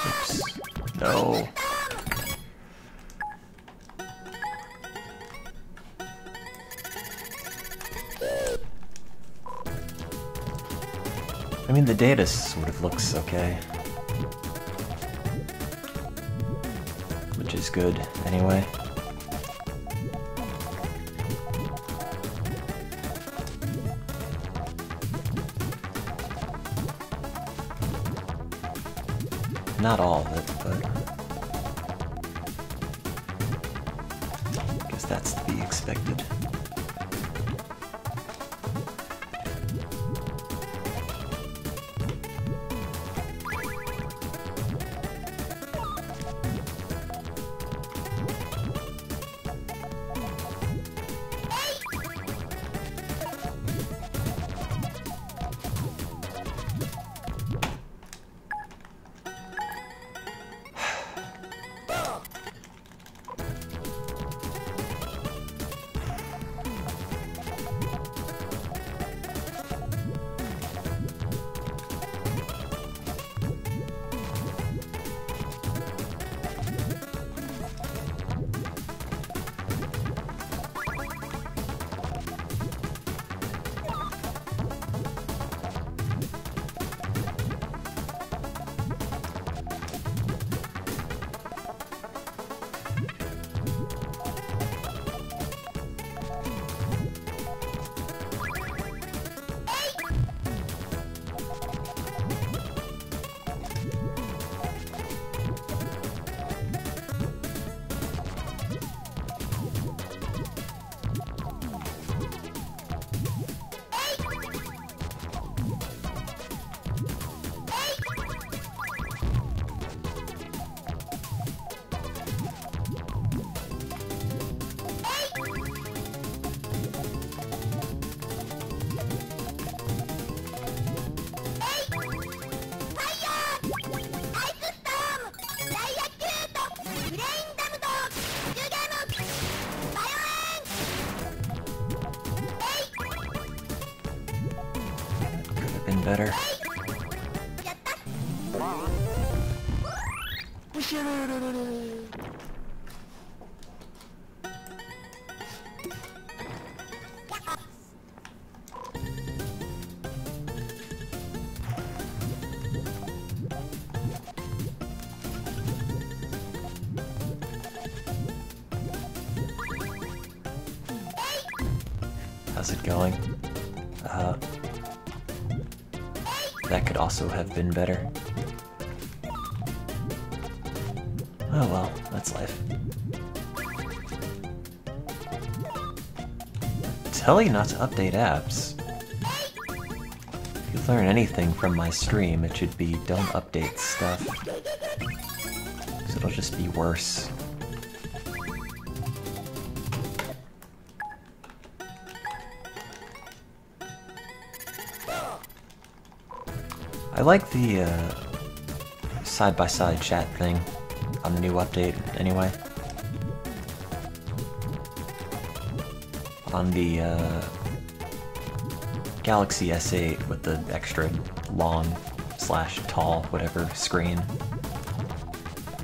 Oops. No. I mean, the data sort of looks okay. Which is good, anyway. Not all of it, but I guess that's to be expected. Better. How's it going? That could also have been better. Oh well, that's life. Tell you not to update apps. If you learn anything from my stream, it should be don't update stuff. 'Cause it'll just be worse. I like the side-by-side chat thing on the new update, anyway. On the Galaxy S8 with the extra long/tall, whatever, screen,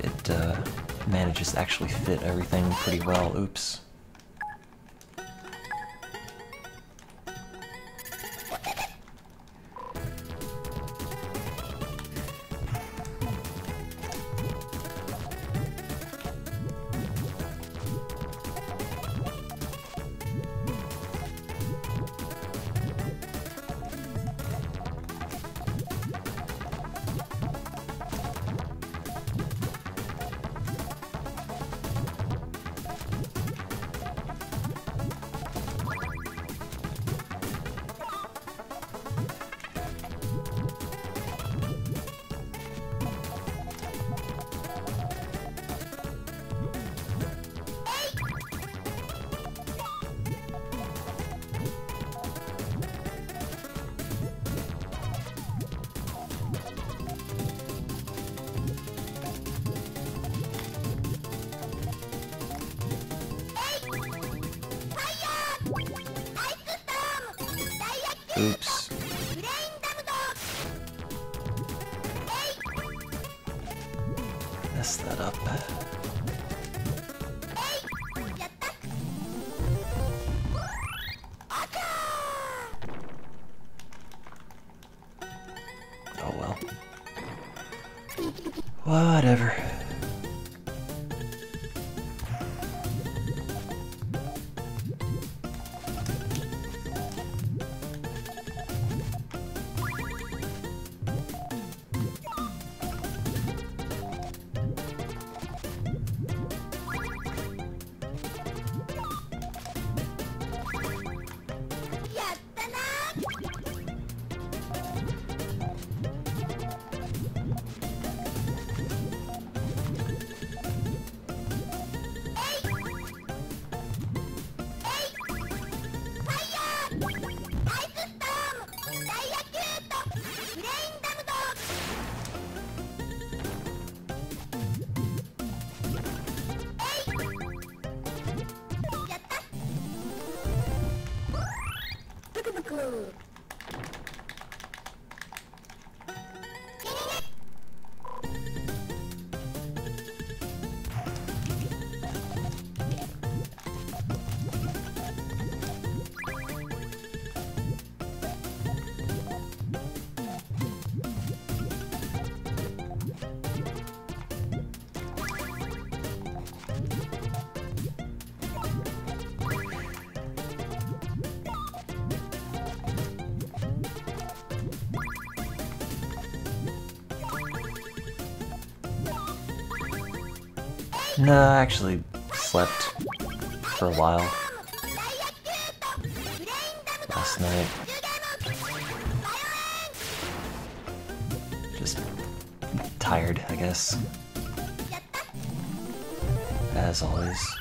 it manages to actually fit everything pretty well. Oops. Oops. mess that up. Oh well. Whatever. No, I actually slept for a while last night. Just tired, I guess. As always.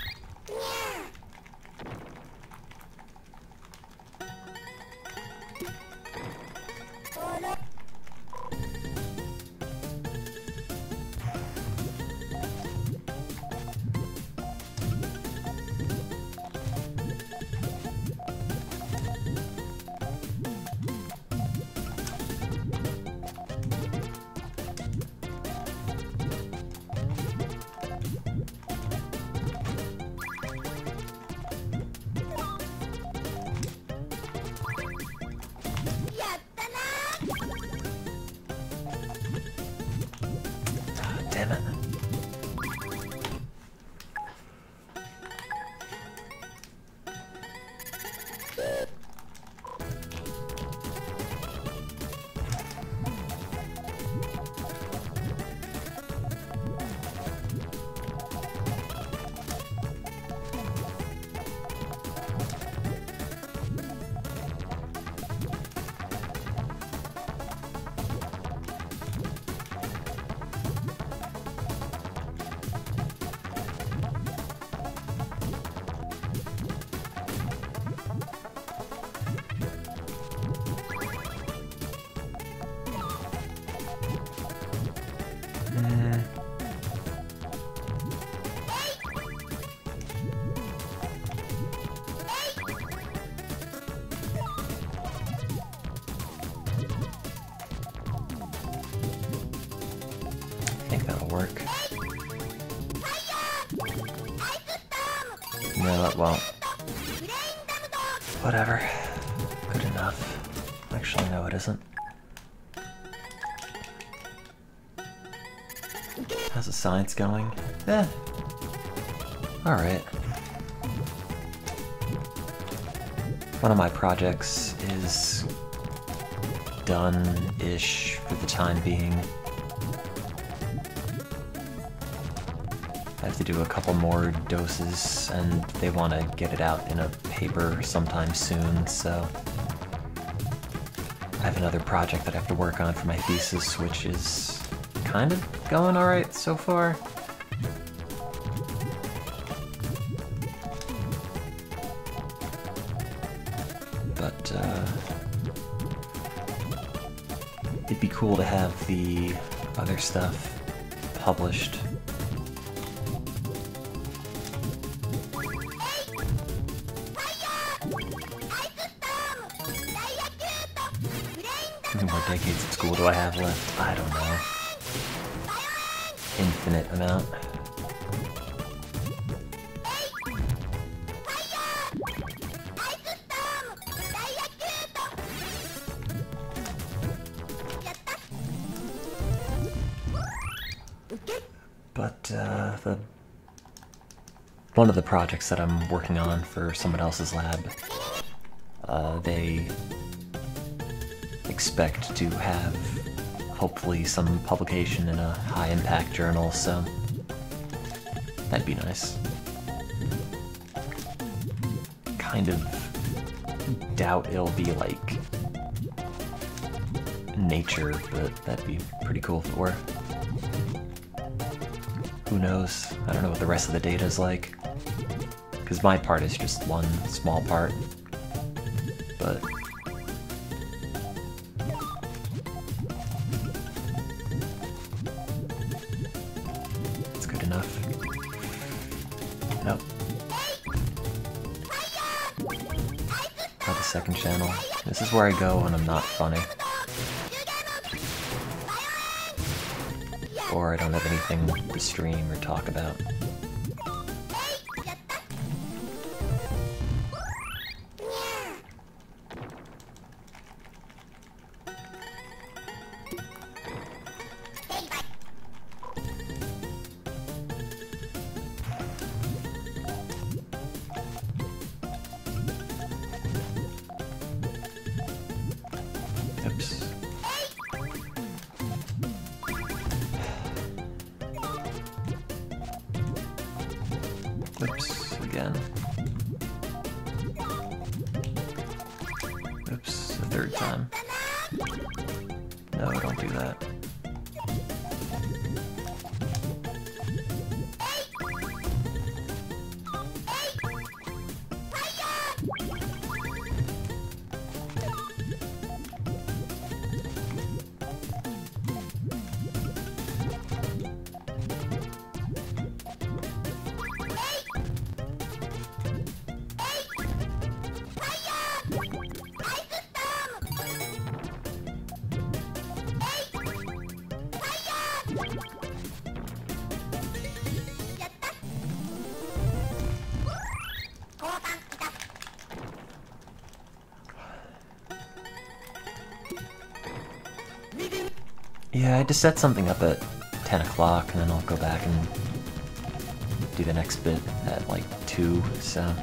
Damn it. I think that'll work. No, it won't. Whatever. Good enough. Actually, no, it isn't. How's the science going? Eh. Alright. One of my projects is done-ish for the time being. I have to do a couple more doses, and they want to get it out in a paper sometime soon, so I have another project that I have to work on for my thesis, which is kind of going alright so far. But, it'd be cool to have the other stuff published. How many more decades of school do I have left? I don't know. In infinite amount. But one of the projects that I'm working on for someone else's lab, they expect to have hopefully some publication in a high-impact journal, so that'd be nice. Kind of doubt it'll be like Nature, but that'd be pretty cool if it were. Who knows? I don't know what the rest of the data is like. Because my part is just one small part. But it's good enough. Nope. Not the second channel. This is where I go when I'm not funny. Or I don't have anything to stream or talk about. Oops. Oops, again. Oops, a third time. No, don't do that. Yeah, I just set something up at 10 o'clock and then I'll go back and do the next bit at like 2, so I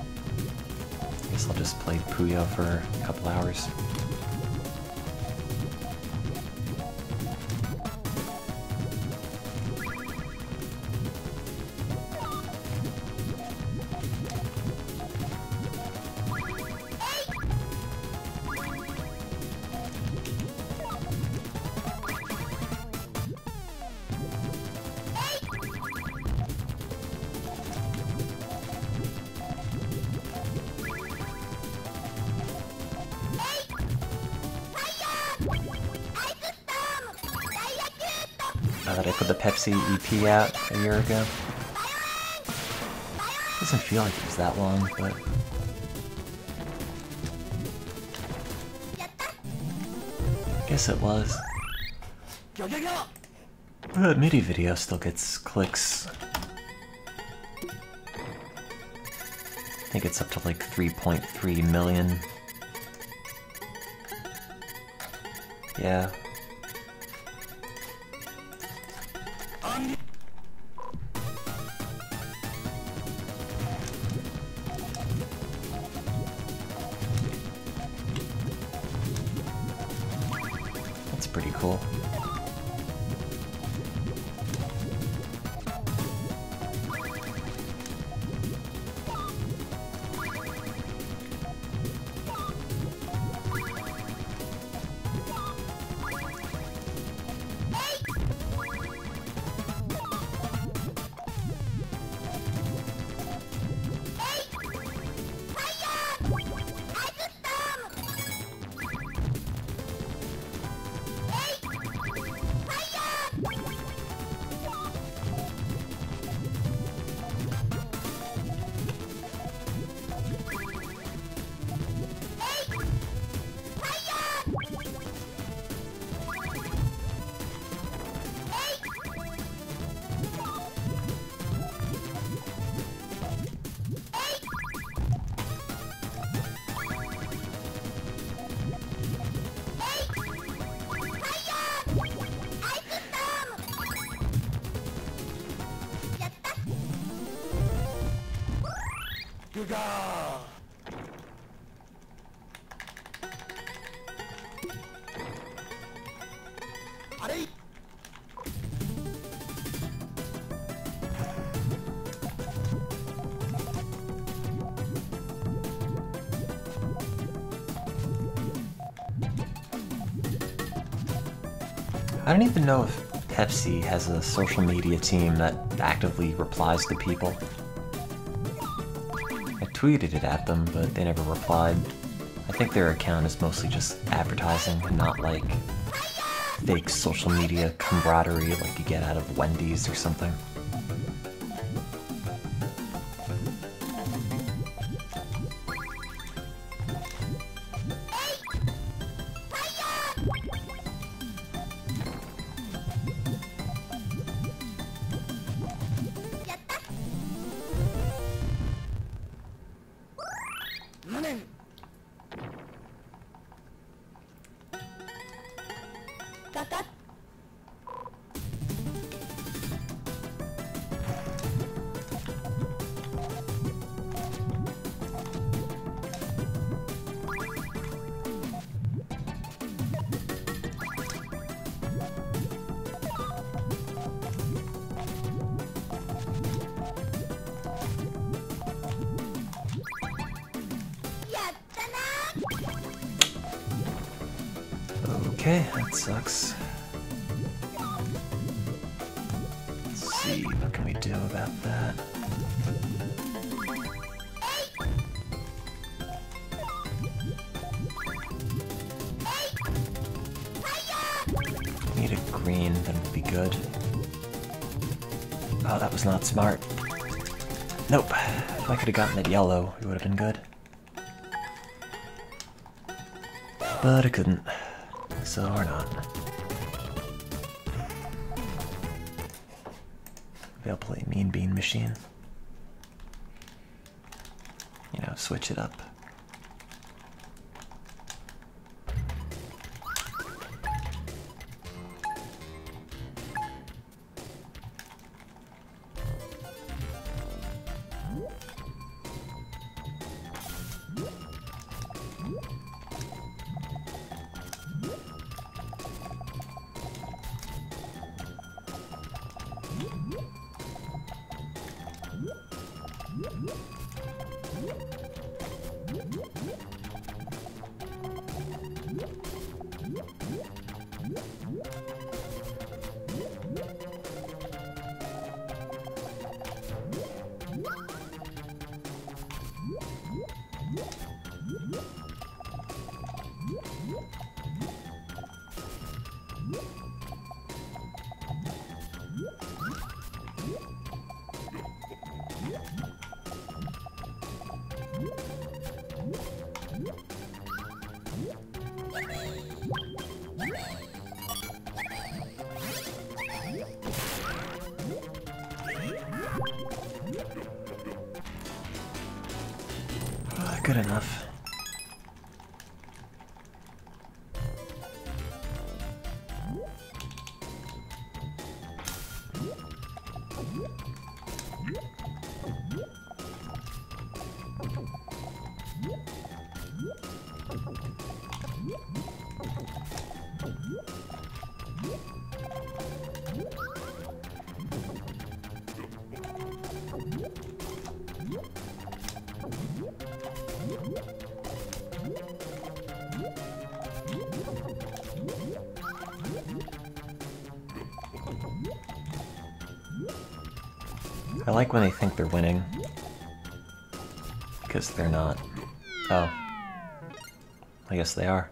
guess I'll just play Puyo for a couple hours. Now that I put the Pepsi EP out a year ago. Doesn't feel like it was that long, but I guess it was. The MIDI video still gets clicks. I think it's up to like 3.3 million. Yeah. That's pretty cool. I don't even know if Pepsi has a social media team that actively replies to people. I tweeted it at them, but they never replied. I think their account is mostly just advertising and not like fake social media camaraderie like you get out of Wendy's or something. Okay, that sucks. Let's see, what can we do about that? Need a green, that would be good. Oh, that was not smart. Nope. If I could have gotten it yellow, it would have been good. But I couldn't. So or not. Maybe I'll play Mean Bean Machine. You know, switch it up. Good enough. I like when they think they're winning, because they're not. Oh. I guess they are.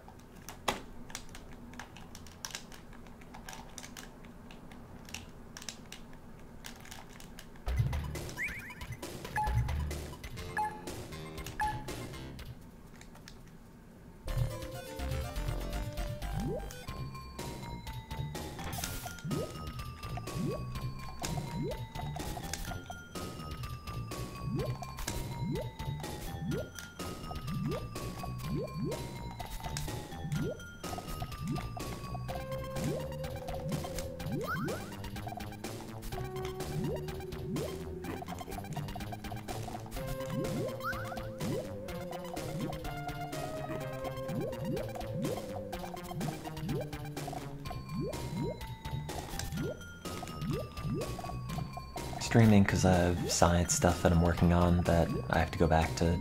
streaming because I have science stuff that I'm working on that I have to go back to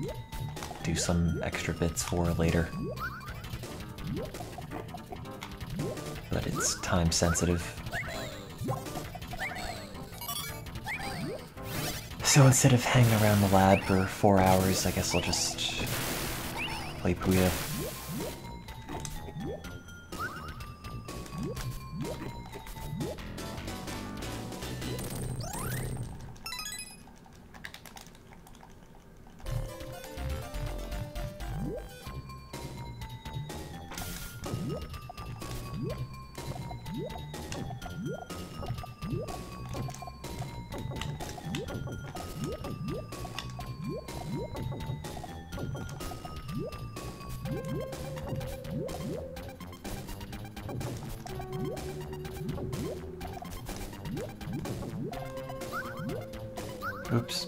do some extra bits for later. But it's time sensitive. So instead of hanging around the lab for 4 hours, I guess I'll just play Puyo. Oops.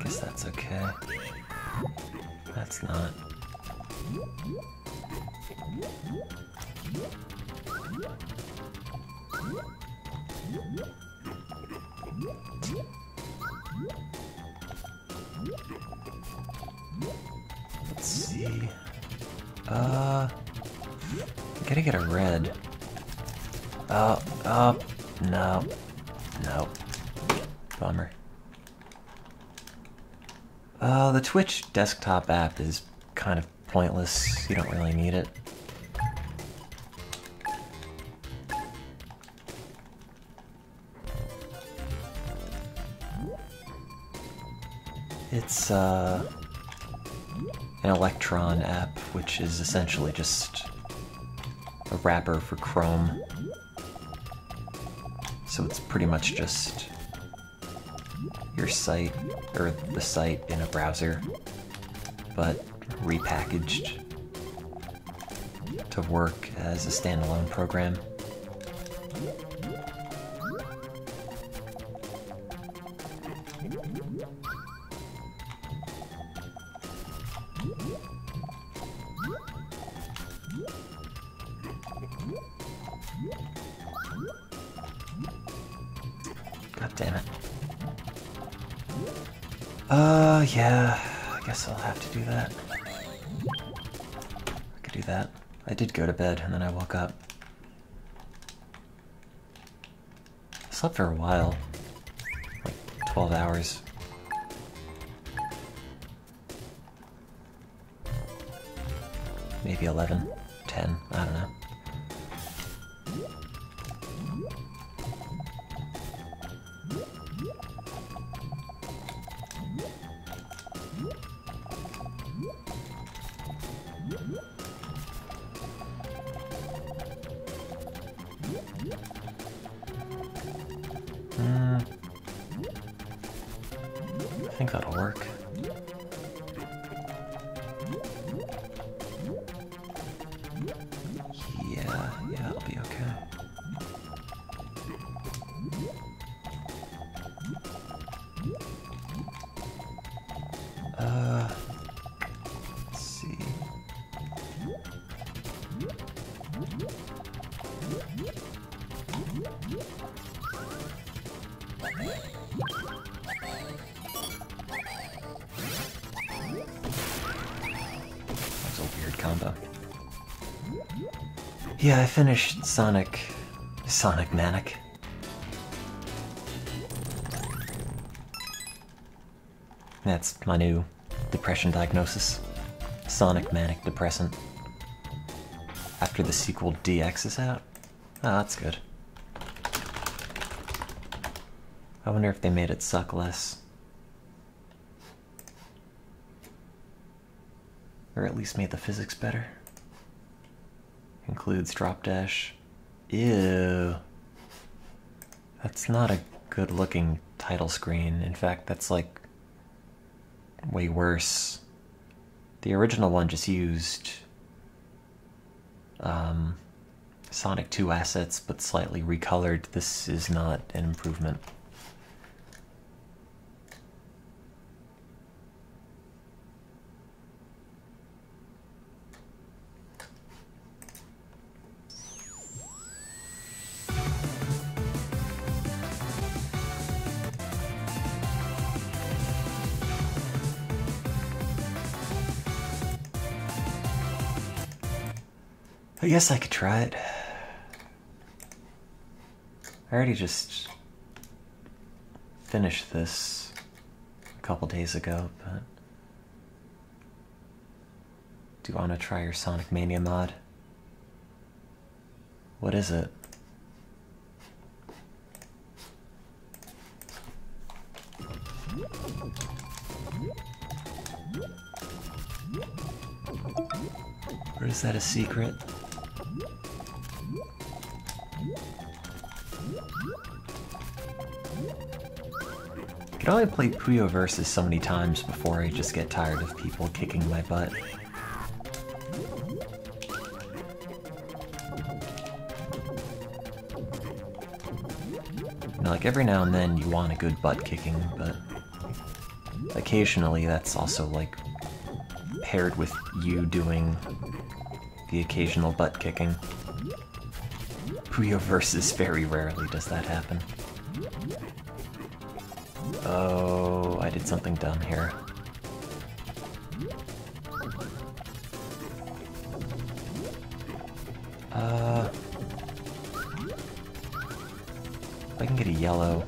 Guess that's okay. That's not. Let's see. Gotta get a red. No. No. Bummer. The Twitch desktop app is kind of pointless. You don't really need it. It's, an Electron app, which is essentially just a wrapper for Chrome. So it's pretty much just your site, or the site in a browser, but repackaged to work as a standalone program. God damn it. Yeah, I guess I'll have to do that. I could do that. I did go to bed and then I woke up. I slept for a while. Like 12 hours. Maybe 11, 10, I don't know. I think that'll work. Yeah, it'll be okay. Let's see. That's a weird combo. Yeah, I finished Sonic Manic. That's my new depression diagnosis. Sonic Manic Depressant. After the sequel DX is out? Oh, that's good. I wonder if they made it suck less. Or at least made the physics better. Includes drop dash. Ew. That's not a good looking title screen. In fact, that's like way worse. The original one just used Sonic 2 assets but slightly recolored. This is not an improvement. I guess I could try it. I already just finished this a couple days ago, but do you want to try your Sonic Mania mod? What is it? Or is that a secret? I could only play Puyo Versus so many times before I just get tired of people kicking my butt. You know, like every now and then you want a good butt kicking, but occasionally that's also like paired with you doing the occasional butt kicking. Puyo Versus very rarely does that happen. Oh, I did something dumb here. If I can get a yellow,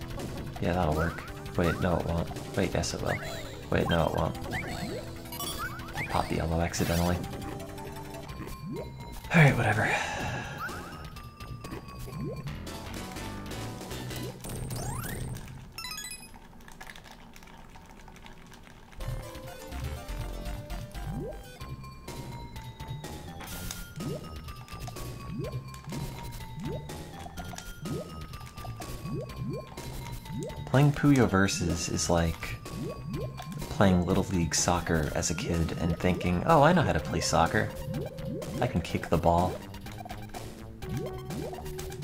yeah, that'll work. Wait, no it won't. Wait, yes it will. Wait, no it won't. I popped the yellow accidentally. Alright, whatever. Playing Puyo Versus is like playing Little League Soccer as a kid and thinking, oh, I know how to play soccer. I can kick the ball.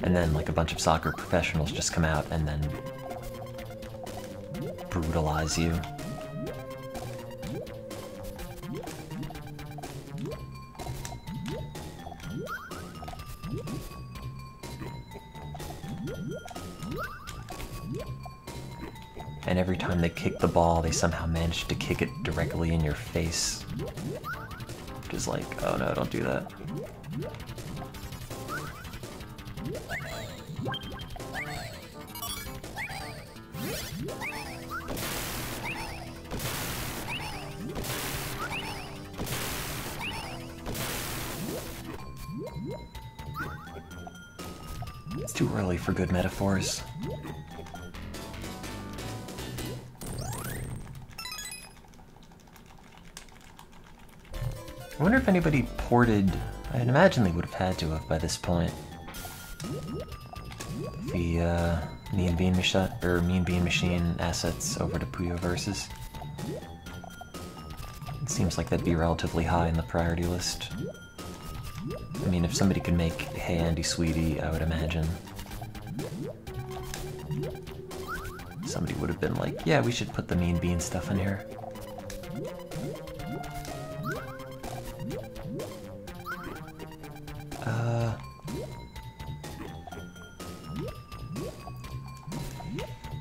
And then like a bunch of soccer professionals just come out and then brutalize you. And every time they kick the ball, they somehow manage to kick it directly in your face. Which is like, oh no, don't do that. It's too early for good metaphors. I wonder if anybody ported, I'd imagine they would have had to have by this point, the Mean Bean Machine assets over to Puyo Versus. It seems like that'd be relatively high in the priority list. I mean, if somebody could make Hey Andy Sweetie, I would imagine somebody would have been like, yeah, we should put the Mean Bean stuff in here.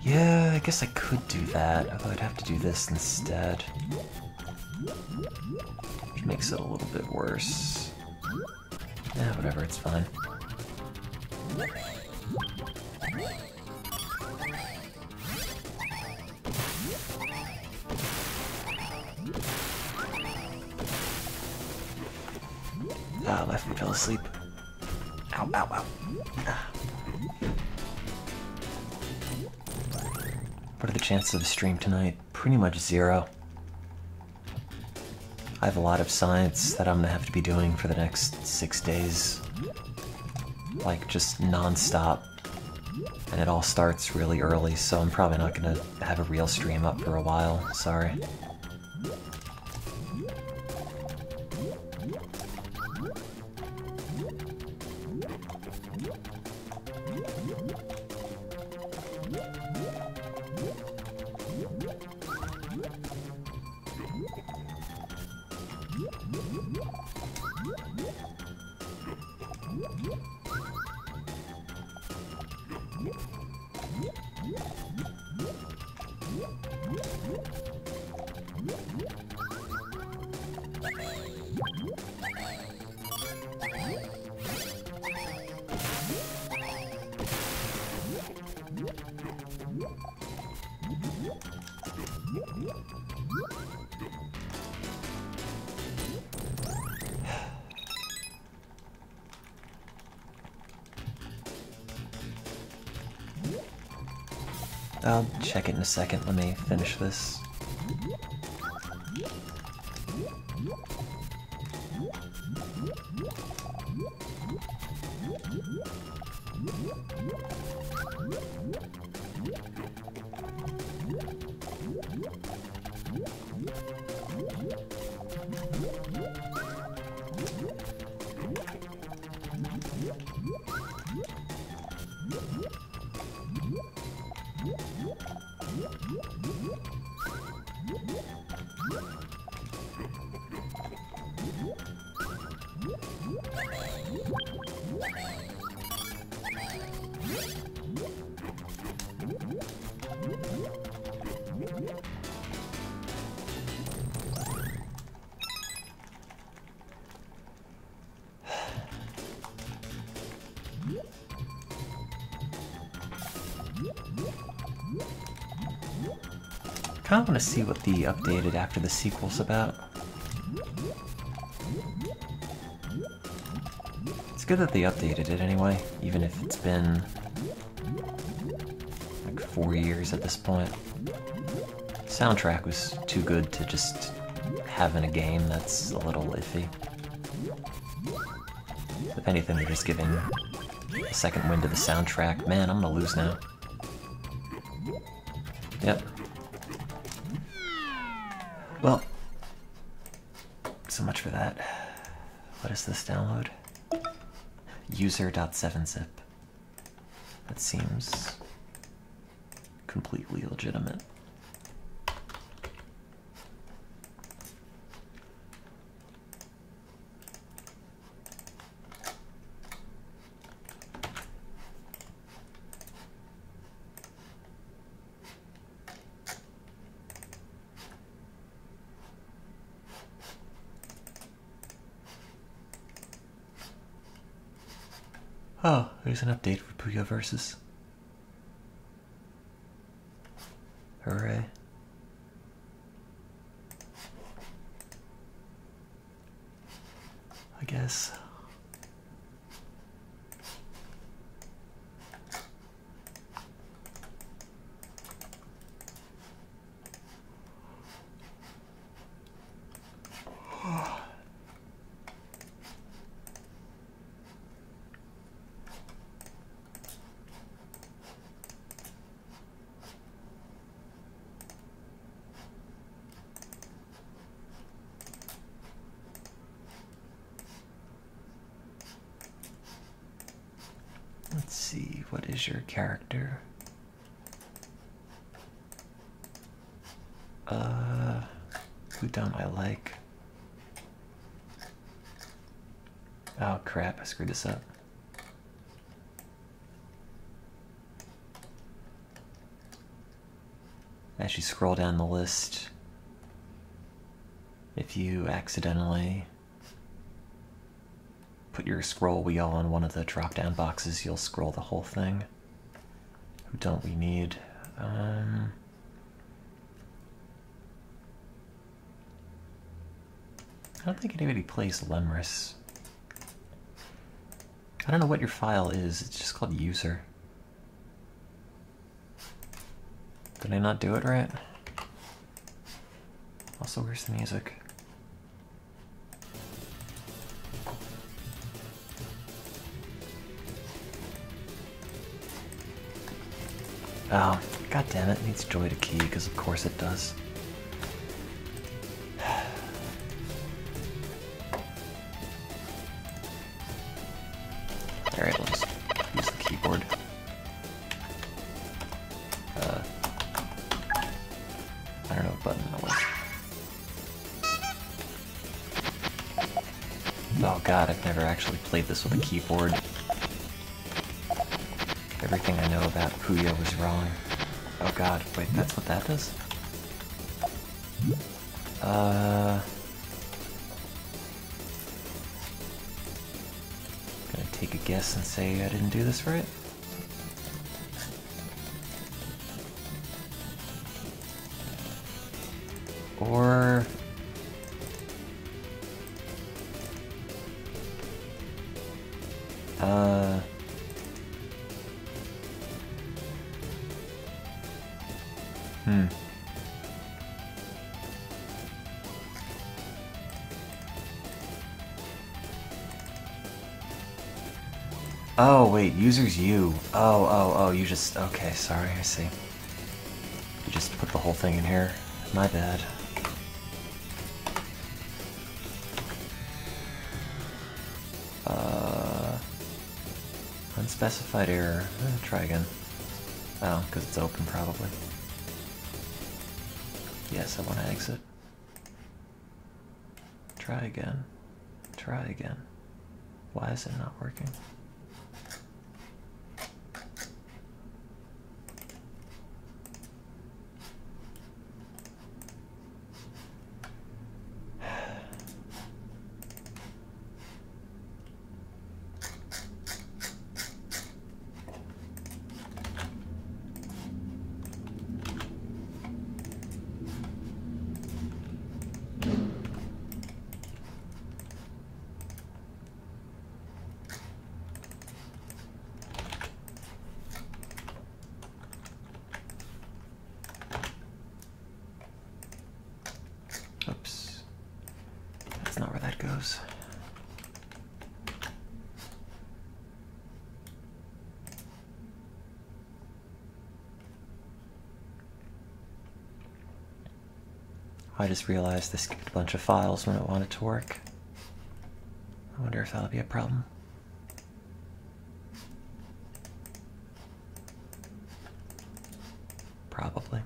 Yeah, I guess I could do that, although I'd have to do this instead. Which makes it a little bit worse. Yeah, whatever, it's fine. Ah, my foot fell asleep. Ow, ow, ow. Ah. What are the chances of a stream tonight? Pretty much 0. I have a lot of science that I'm gonna have to be doing for the next 6 days. Like, just non-stop. And it all starts really early, so I'm probably not gonna have a real stream up for a while. Sorry. I'll check it in a second. Let me finish this. I kind of want to see what the updated after the sequel's about. It's good that they updated it anyway, even if it's been like 4 years at this point. Soundtrack was too good to just have in a game that's a little iffy. If anything, they're just giving a second wind to the soundtrack. Man, I'm gonna lose now. Yep. Well, so much for that. What is this download? User.7zip. That seems completely legitimate. Oh, there's an update for Puyo Versus. Hooray. I guess. Let's see, what is your character? Who don't I like? Oh crap, I screwed this up. As you scroll down the list, if you accidentally put your scroll wheel on one of the drop-down boxes, you'll scroll the whole thing. Who don't we need? I don't think anybody plays Lemris. I don't know what your file is, it's just called user. Did I not do it right? Also, where's the music? Oh, god damn it, it needs Joy to key, because of course it does. Alright, we'll just use the keyboard. I don't know what button that was. Oh god, I've never actually played this with a keyboard. Everything I know about Puyo was wrong. Oh god, wait, that's what that does? Gonna take a guess and say I didn't do this right? Or... Oh, wait, user's you. Oh, you just... Okay, sorry, I see. You just put the whole thing in here. My bad. Unspecified error. Try again. Oh, because it's open, probably. Yes, I want to exit. Try again. Try again. Why is it not working? Oops. That's not where that goes. I just realized I skipped a bunch of files when I wanted to work. I wonder if that'll be a problem. Probably.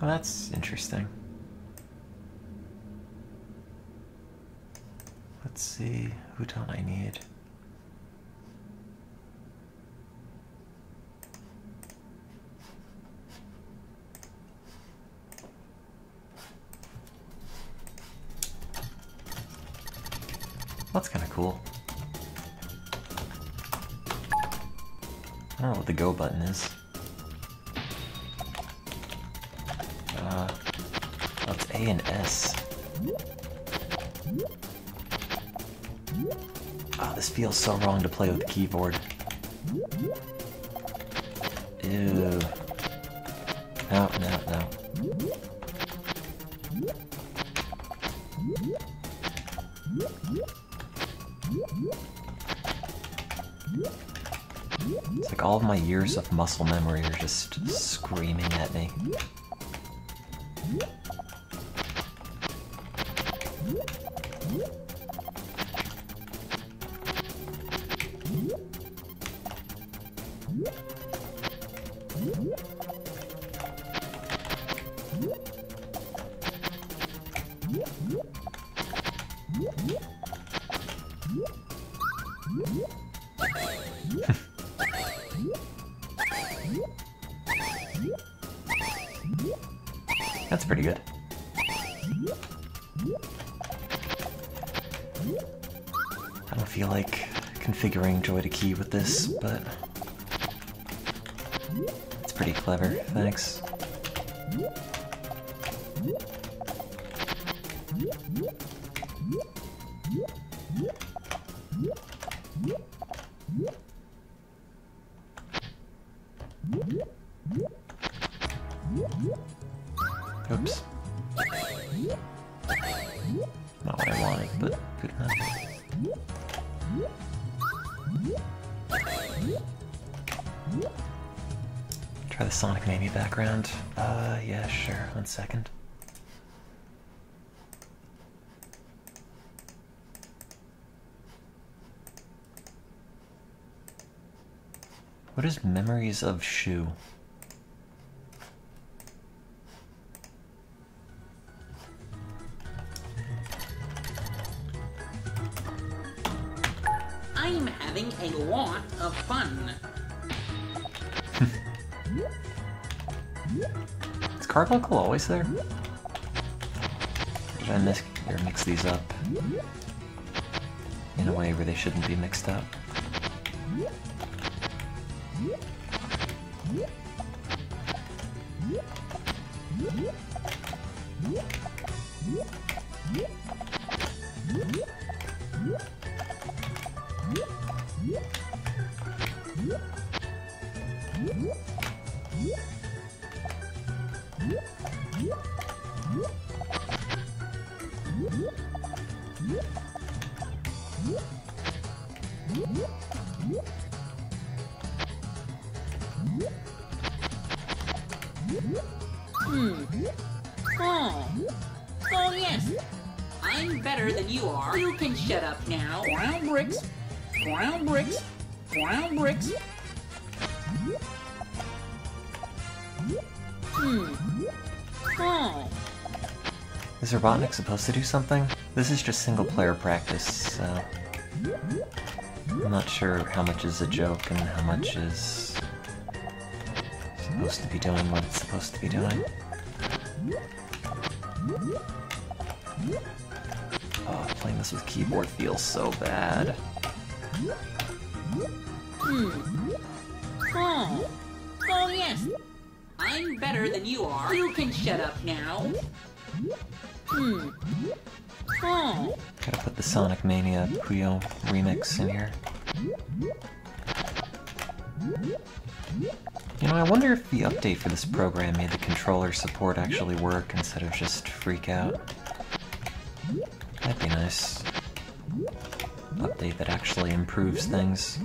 Well, that's interesting. Let's see, who don't I need? That's kind of cool. I don't know what the go button is. Oh, it's A and S. Oh, this feels so wrong to play with the keyboard. Ew. No. It's like all of my years of muscle memory are just screaming at me. That's pretty good. configuring Joy to Key with this, but it's pretty clever, thanks. Oops. Not what I wanted, but good enough. Try the Sonic Mania background. Yeah, sure. 1 second. What is Memories of Shu? I'm having a lot of fun. Is Carbuncle always there? Or did I mix these up in a way where they shouldn't be mixed up? Oh yes. I'm better than you are. You can shut up now. Brown bricks. Brown bricks. Brown bricks. Oh. Is Robotnik supposed to do something? This is just single player practice, so I'm not sure how much is a joke and how much is supposed to be doing what it's supposed to be doing. Oh, playing this with keyboard feels so bad. Oh yes. I'm better than you are. You can shut up now. Gotta put the Sonic Mania Puyo remix in here. You know, I wonder if the update for this program made the controller support actually work instead of just freak out. That'd be nice. Update that actually improves things.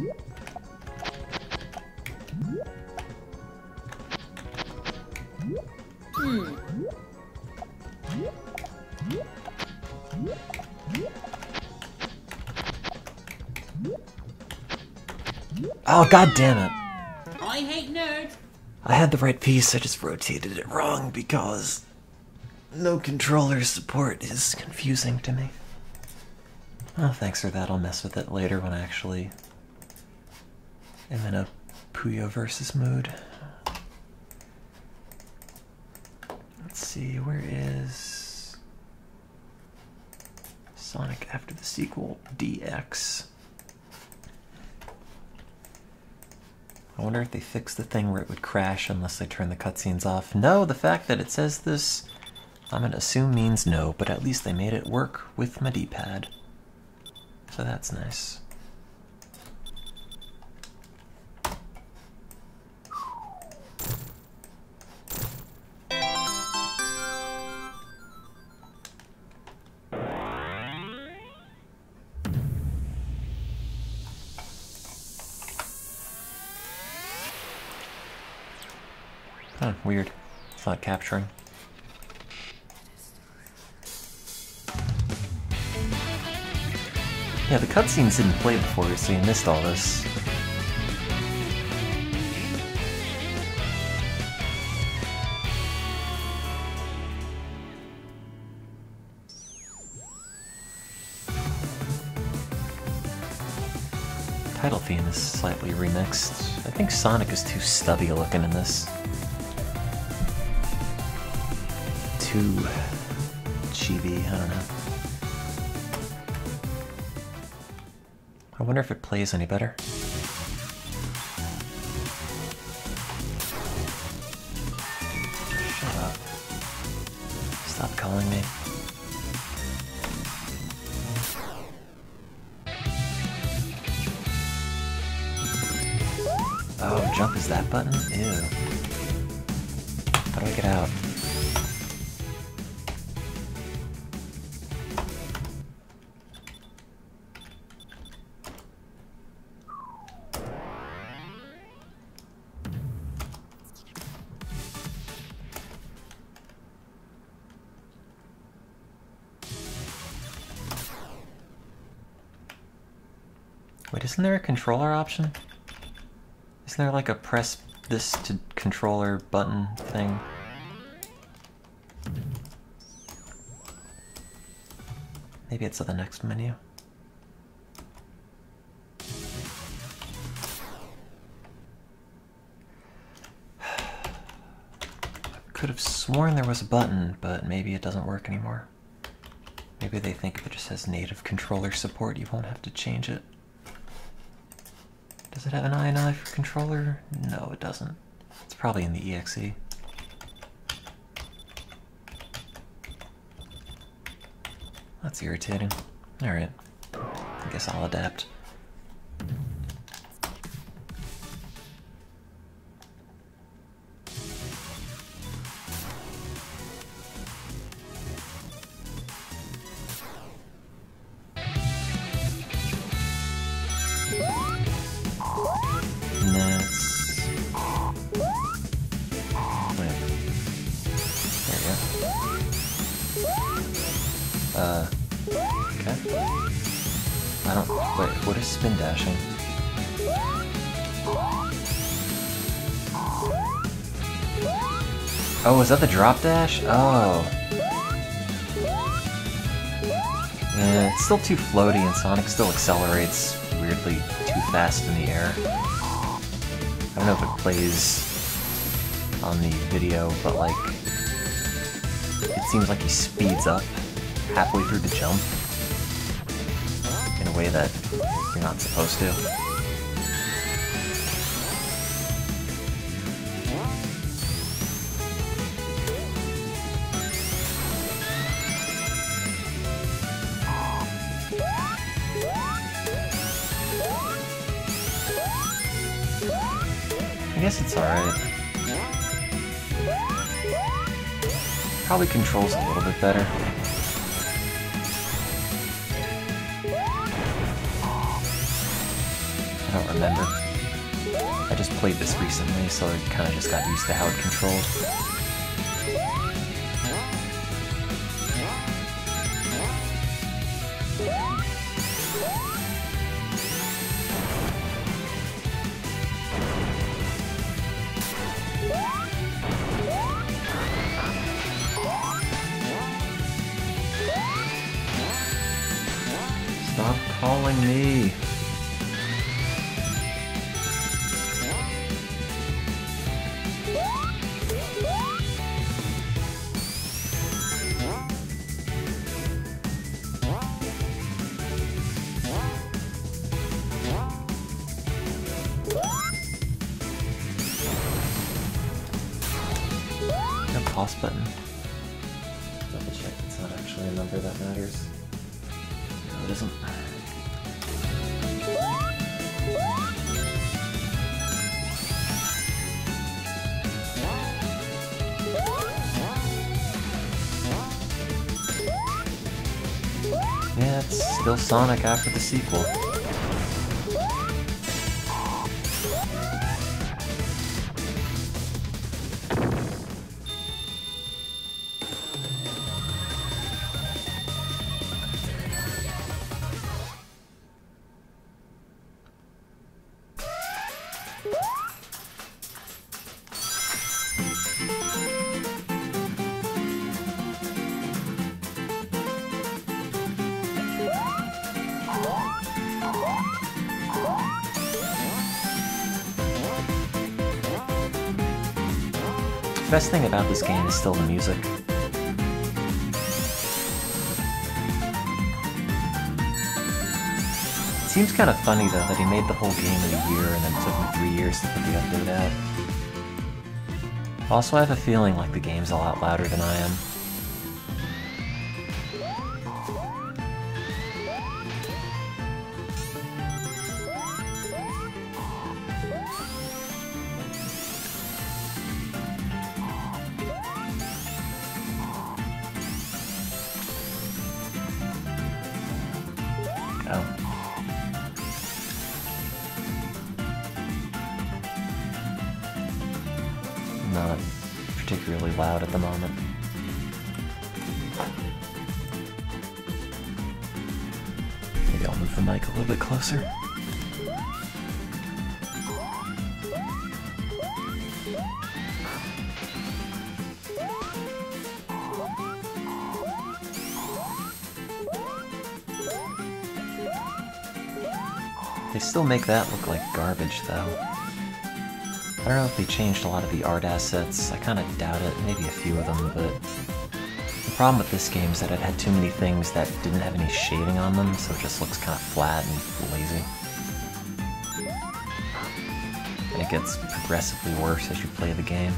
Oh, god damn it! I hate nerds. I had the right piece, I just rotated it wrong because no controller support is confusing to me. Oh, thanks for that. I'll mess with it later when I actually am in a Puyo versus mood. Let's see, where is Sonic after the sequel DX? I wonder if they fixed the thing where it would crash unless I turn the cutscenes off. No, the fact that it says this, I'm gonna assume means no, but at least they made it work with my D-pad. So that's nice. Huh, weird. It's not capturing. Yeah, the cutscenes didn't play before, so you missed all this. Title theme is slightly remixed. I think Sonic is too stubby looking in this. Too chibi, I don't know. I wonder if it plays any better. Shut up. Stop calling me. Oh, jump is that button? Ew. How do I get out? Wait, isn't there a controller option? Isn't there like a press this to controller button thing? Maybe it's at the next menu. Could have sworn there was a button, but maybe it doesn't work anymore. Maybe they think if it just has native controller support, you won't have to change it. Does it have an INI for controller? No, it doesn't. It's probably in the EXE. That's irritating. Alright. I guess I'll adapt. Okay. I don't... Wait, what is spin dashing? Oh, is that the drop dash? Oh. Yeah, it's still too floaty and Sonic still accelerates weirdly too fast in the air. I don't know if it plays on the video, but like... It seems like he speeds up halfway through the jump in a way that you're not supposed to. I guess it's alright. Probably controls a little bit better. I don't remember. I just played this recently, so I kind of just got used to how it controlled. Stop calling me! No pause button. Double check it's not actually a number that matters. No, it isn't. Yeah, it's still Sonic after the sequel. The best thing about this game is still the music. seems kind of funny though that he made the whole game in a year and then it took him 3 years to put the update out. Also, I have a feeling like the game's a lot louder than I am. Oh. Not particularly loud at the moment. Maybe I'll move the mic a little bit closer. They still make that look like garbage, though. I don't know if they changed a lot of the art assets. I kind of doubt it. Maybe a few of them, but the problem with this game is that it had too many things that didn't have any shading on them, so it just looks kind of flat and lazy. And it gets progressively worse as you play the game.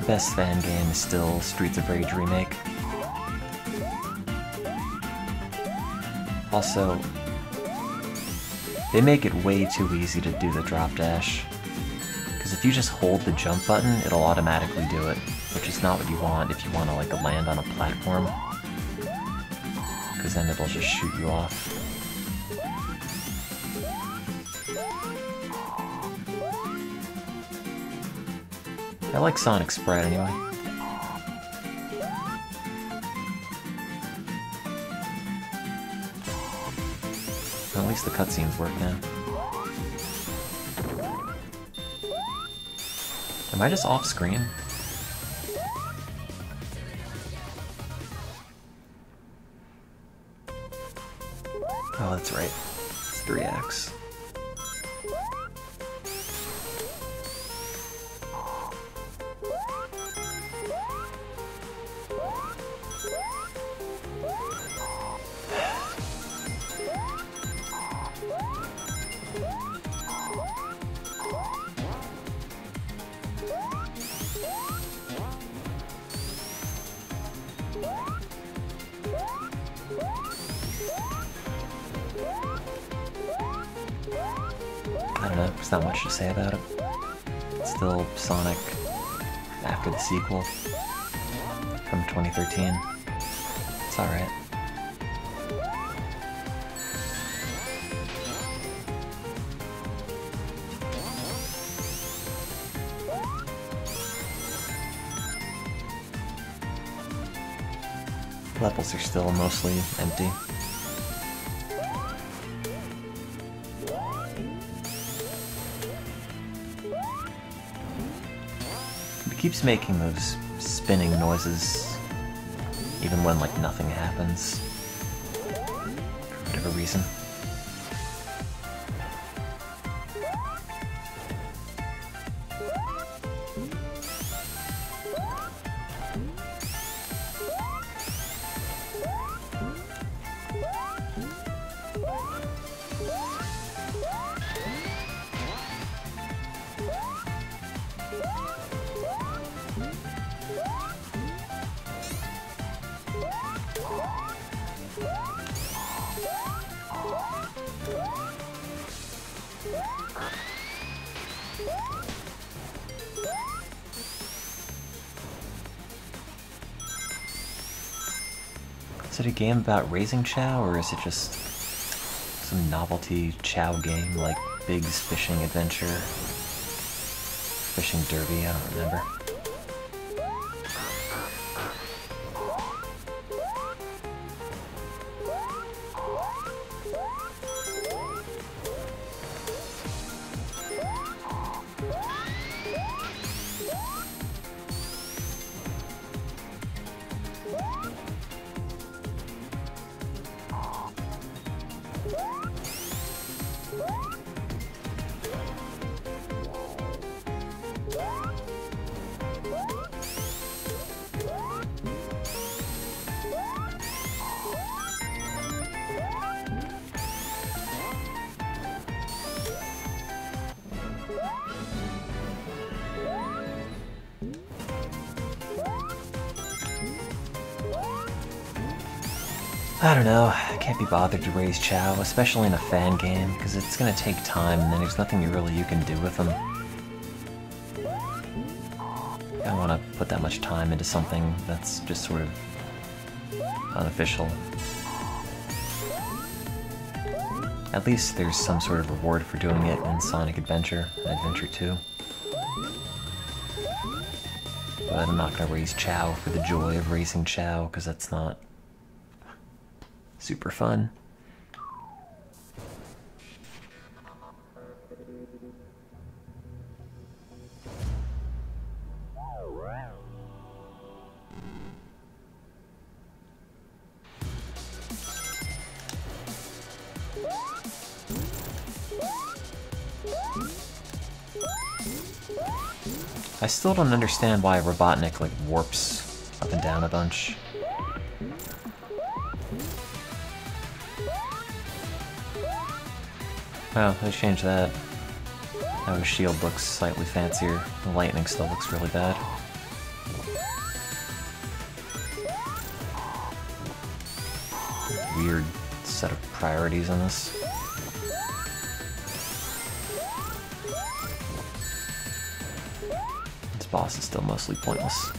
Best fan game is still Streets of Rage Remake. Also, they make it way too easy to do the drop dash. Because if you just hold the jump button, it'll automatically do it, which is not what you want if you want to like land on a platform. Because then it'll just shoot you off. I like Sonic Sprite anyway. Well, at least the cutscenes work now. Am I just off screen? Oh, that's right. It's 3X. I don't know, there's not much to say about it. It's still Sonic after the sequel from 2013. It's alright. Levels are still mostly empty. It keeps making those spinning noises even when like nothing happens for whatever reason. Is it a game about raising Chao, or is it just some novelty Chao game like Big's Fishing Adventure? Fishing Derby, I don't remember. I don't know, I can't be bothered to raise Chao, especially in a fan game, because it's gonna take time and then there's nothing you can do with them. I don't want to put that much time into something that's just sort of unofficial. At least there's some sort of reward for doing it in Sonic Adventure, Adventure 2. But I'm not gonna raise Chao for the joy of raising Chao, because that's not super fun. I still don't understand why Robotnik like warps up and down a bunch. Oh, they changed that. Now his shield looks slightly fancier. The lightning still looks really bad. Weird set of priorities on this. This boss is still mostly pointless.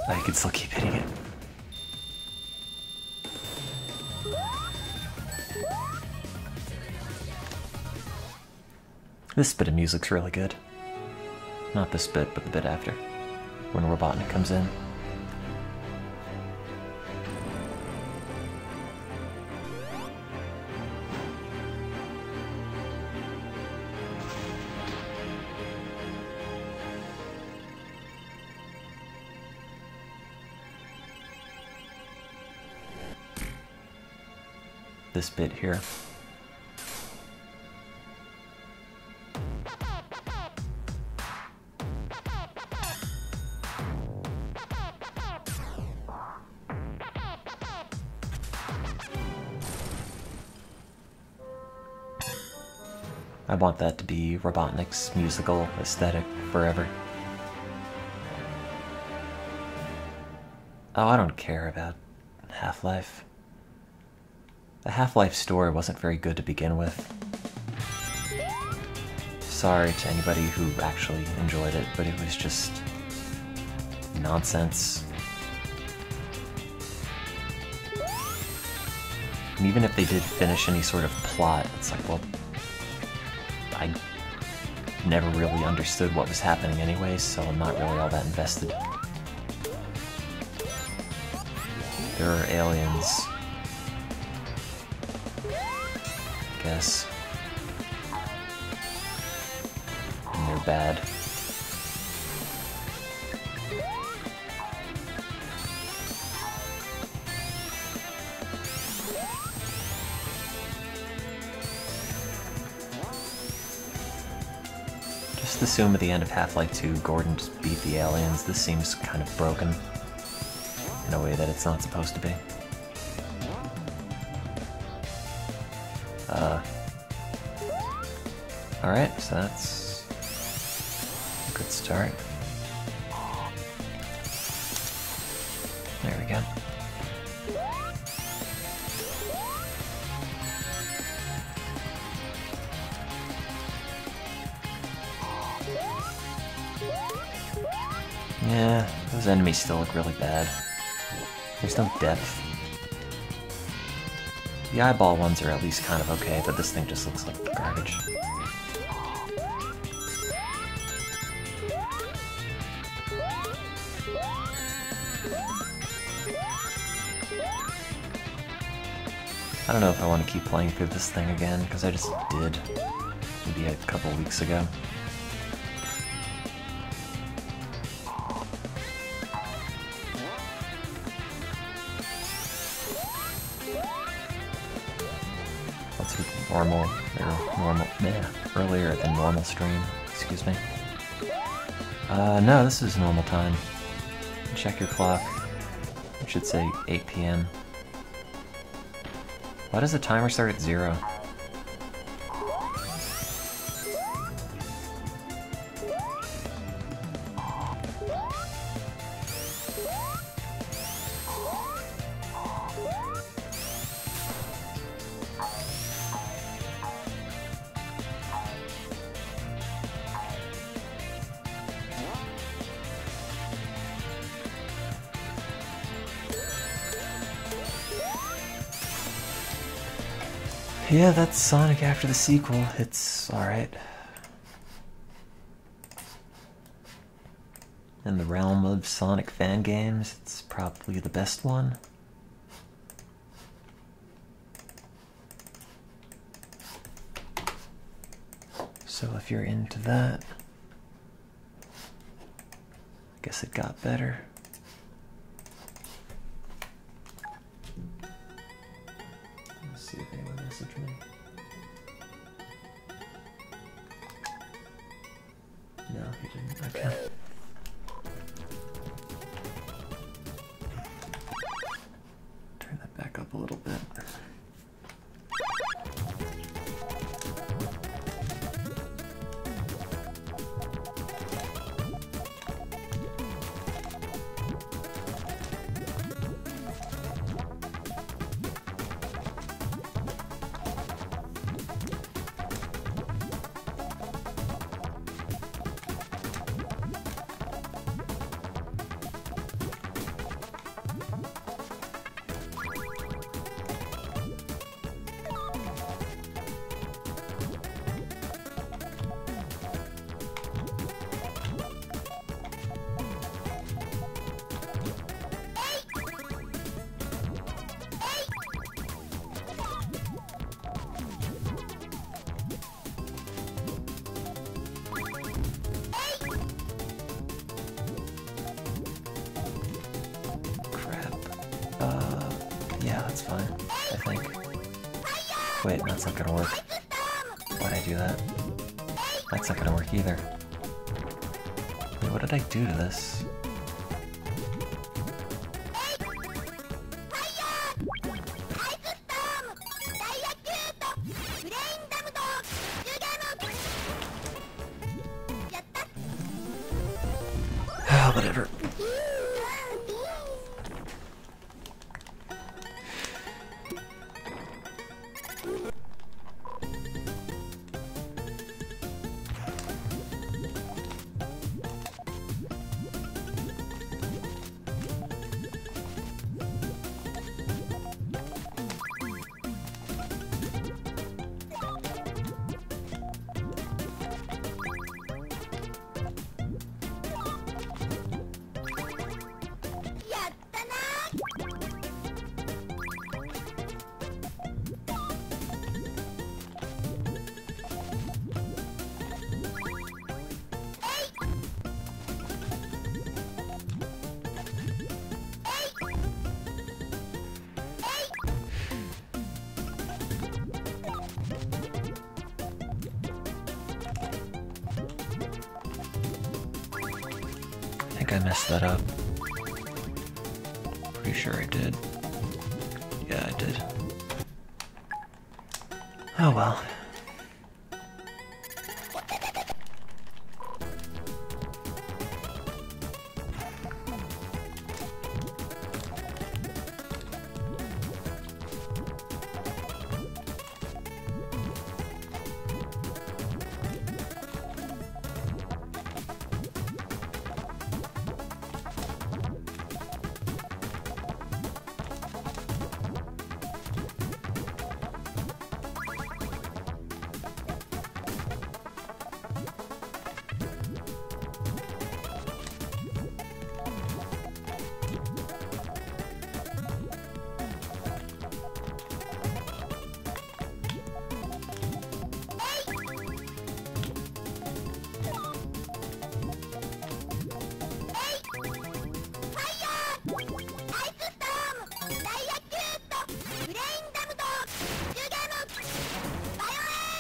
I can still keep hitting it. This bit of music's really good. Not this bit, but the bit after, when Robotnik comes in. This bit here. I want that to be Robotnik's musical aesthetic forever. Oh, I don't care about Half-Life. The Half-Life story wasn't very good to begin with. Sorry to anybody who actually enjoyed it, but it was just nonsense. And even if they did finish any sort of plot, it's like, well, I never really understood what was happening anyway, so I'm not really all that invested. There are aliens. I guess. And they're bad. Just assume at the end of Half-Life 2, Gordon just beat the aliens. This seems kind of broken in a way that it's not supposed to be. Alright, so that's a good start. There we go. Yeah, those enemies still look really bad. There's no depth. The eyeball ones are at least kind of okay, but this thing just looks like garbage. I don't know if I want to keep playing through this thing again, because I just did, maybe a couple weeks ago. What's with earlier than normal stream, excuse me. No, this is normal time. Check your clock. It should say 8 p.m. Why does the timer start at 0? Yeah, that's Sonic after the sequel. It's alright. In the realm of Sonic fan games, it's probably the best one. So if you're into that, I guess it got better. Let's see if anyone messaged me. No, he didn't. Okay. Turn that back up a little bit. Yeah, that's fine, I think. Wait, that's not gonna work. Why'd I do that? That's not gonna work either. Wait, what did I do to this? Whatever. I think I messed that up. Pretty sure I did. Yeah, I did. Oh well.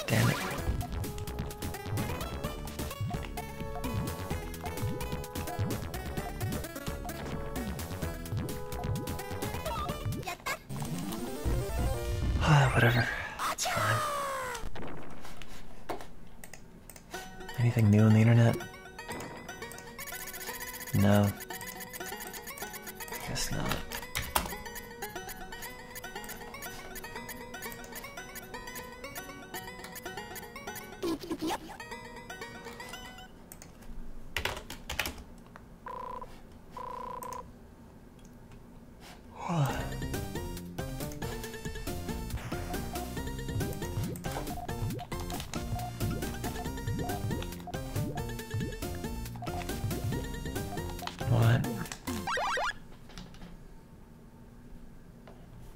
Damn it. Whatever. It's fine. Anything new on the internet? No. Guess not. What?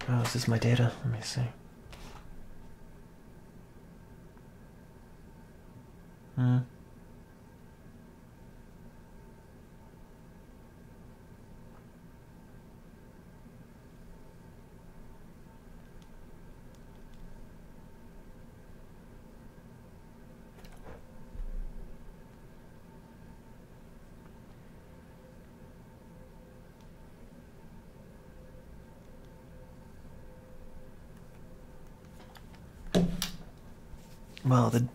Oh, is this my data? Let me see. Hmm. Well, the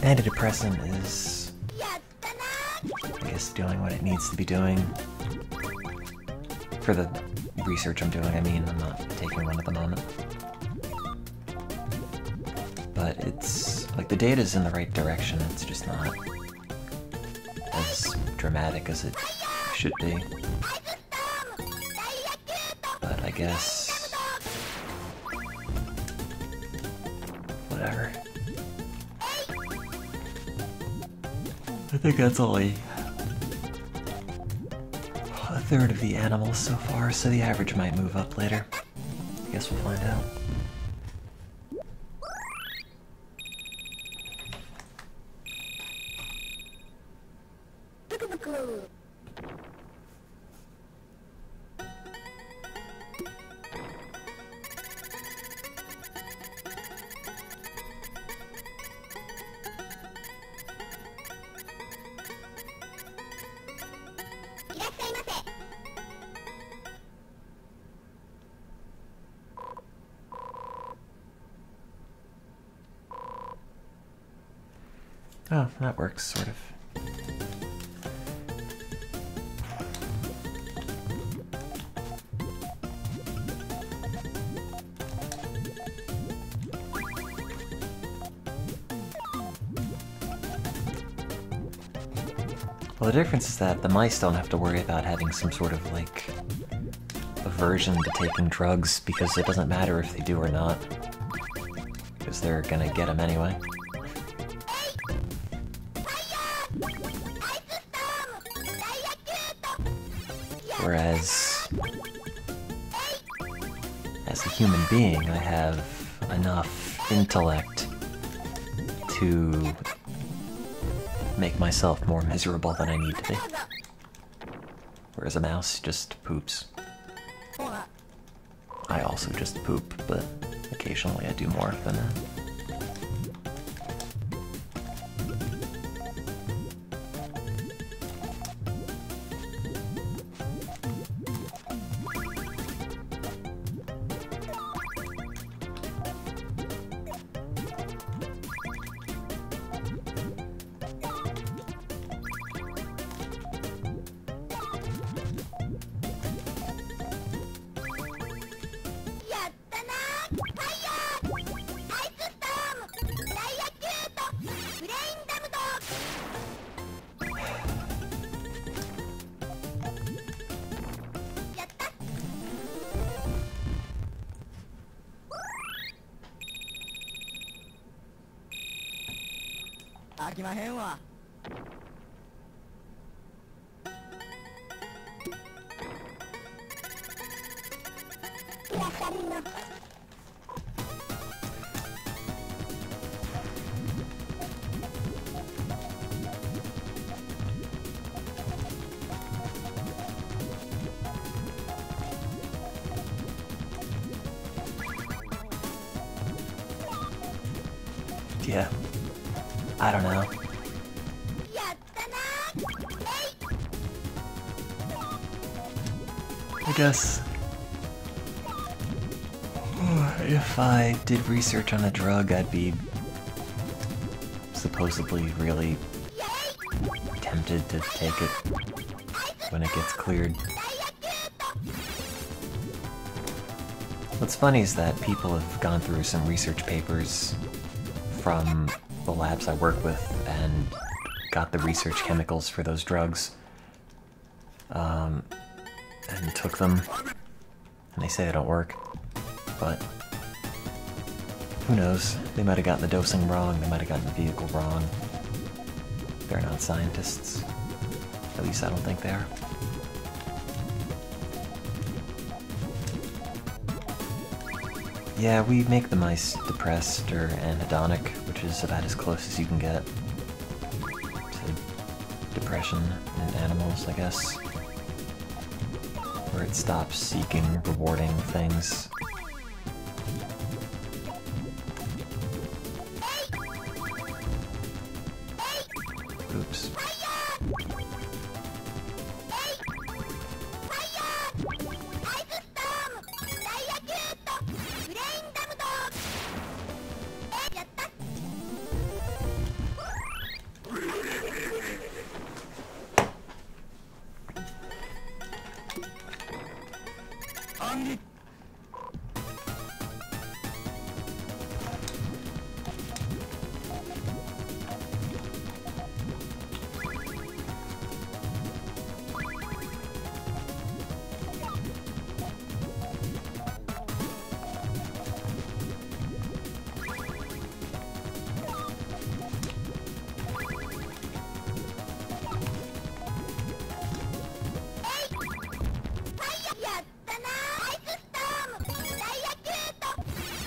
antidepressant is, I guess, doing what it needs to be doing. For the research I'm doing, I mean, I'm not taking one at the moment. But it's, like, the data's in the right direction, it's just not as dramatic as it should be. But I guess... whatever. I think that's only a third of the animals so far, so the average might move up later. I guess we'll find out. Oh, that works, sort of. Well, the difference is that the mice don't have to worry about having some sort of, like, aversion to taking drugs, because it doesn't matter if they do or not. Because they're gonna get them anyway. Whereas, as a human being, I have enough intellect to make myself more miserable than I need to be. Whereas a mouse just poops. I also just poop, but occasionally I do more than that. Yeah. I don't know. I guess if I did research on a drug, I'd be supposedly really tempted to take it when it gets cleared. What's funny is that people have gone through some research papers from the labs I work with and got the research chemicals for those drugs, and took them, and they say they don't work, but who knows? They might have gotten the dosing wrong, they might have gotten the vehicle wrong. They're not scientists. At least I don't think they are. Yeah, we make the mice depressed or anhedonic, which is about as close as you can get to depression in animals, I guess. Where it stops seeking rewarding things. Oops.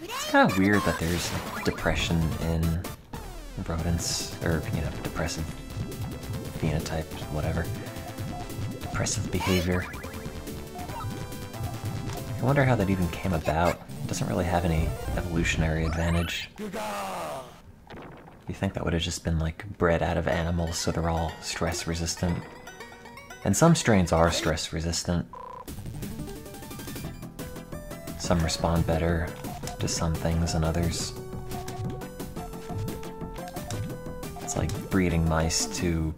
It's kind of weird that there's like, depression in rodents, or, you know, depressive phenotype, whatever. Depressive behavior. I wonder how that even came about. It doesn't really have any evolutionary advantage. You think that would have just been like bred out of animals so they're all stress resistant. And some strains are stress resistant. Some respond better to some things than others. It's like breeding mice to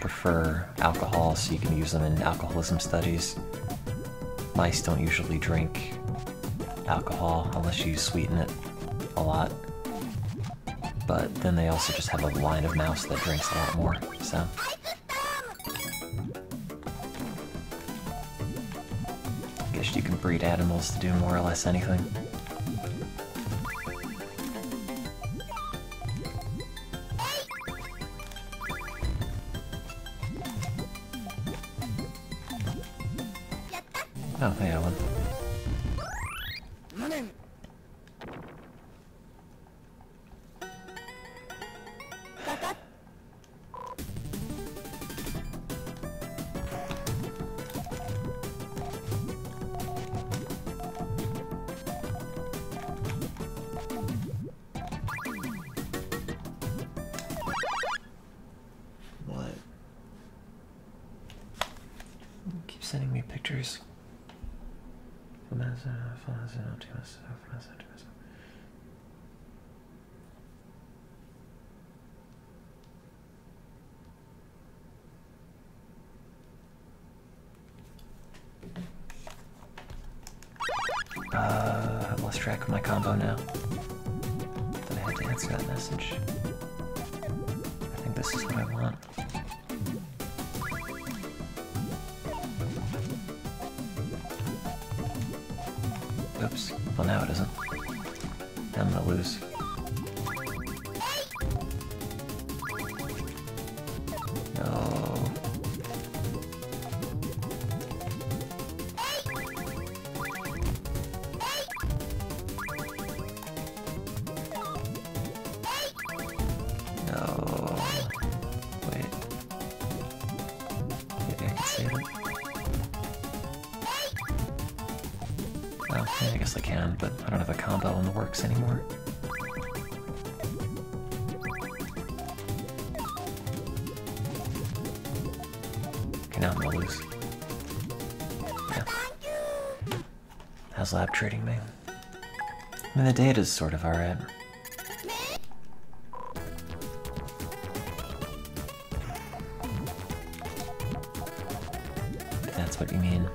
prefer alcohol so you can use them in alcoholism studies. Mice don't usually drink alcohol unless you sweeten it a lot. But then they also just have a line of mouse that drinks a lot more, so. Guess you can breed animals to do more or less anything. Oh, hey, Ellen. What? Keep sending me pictures. I've lost track of my combo now. Thought I had to answer that message. I think this is what I want. Oops. Well, now it isn't. I'm gonna lose. No. No. Wait. Maybe I can save it. Oh, yeah, I guess I can, but I don't have a combo in the works anymore. Okay, now I'm gonna lose. Yeah. How's lab treating me? I mean, the data's sort of alright. If that's what you mean.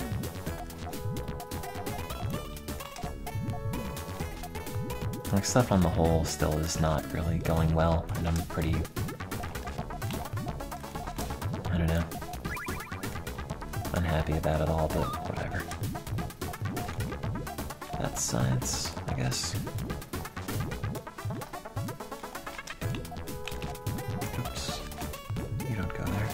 Like, stuff on the whole still is not really going well, and I'm pretty... I don't know. Unhappy about it all, but whatever. That's science, I guess. Oops. You don't go there.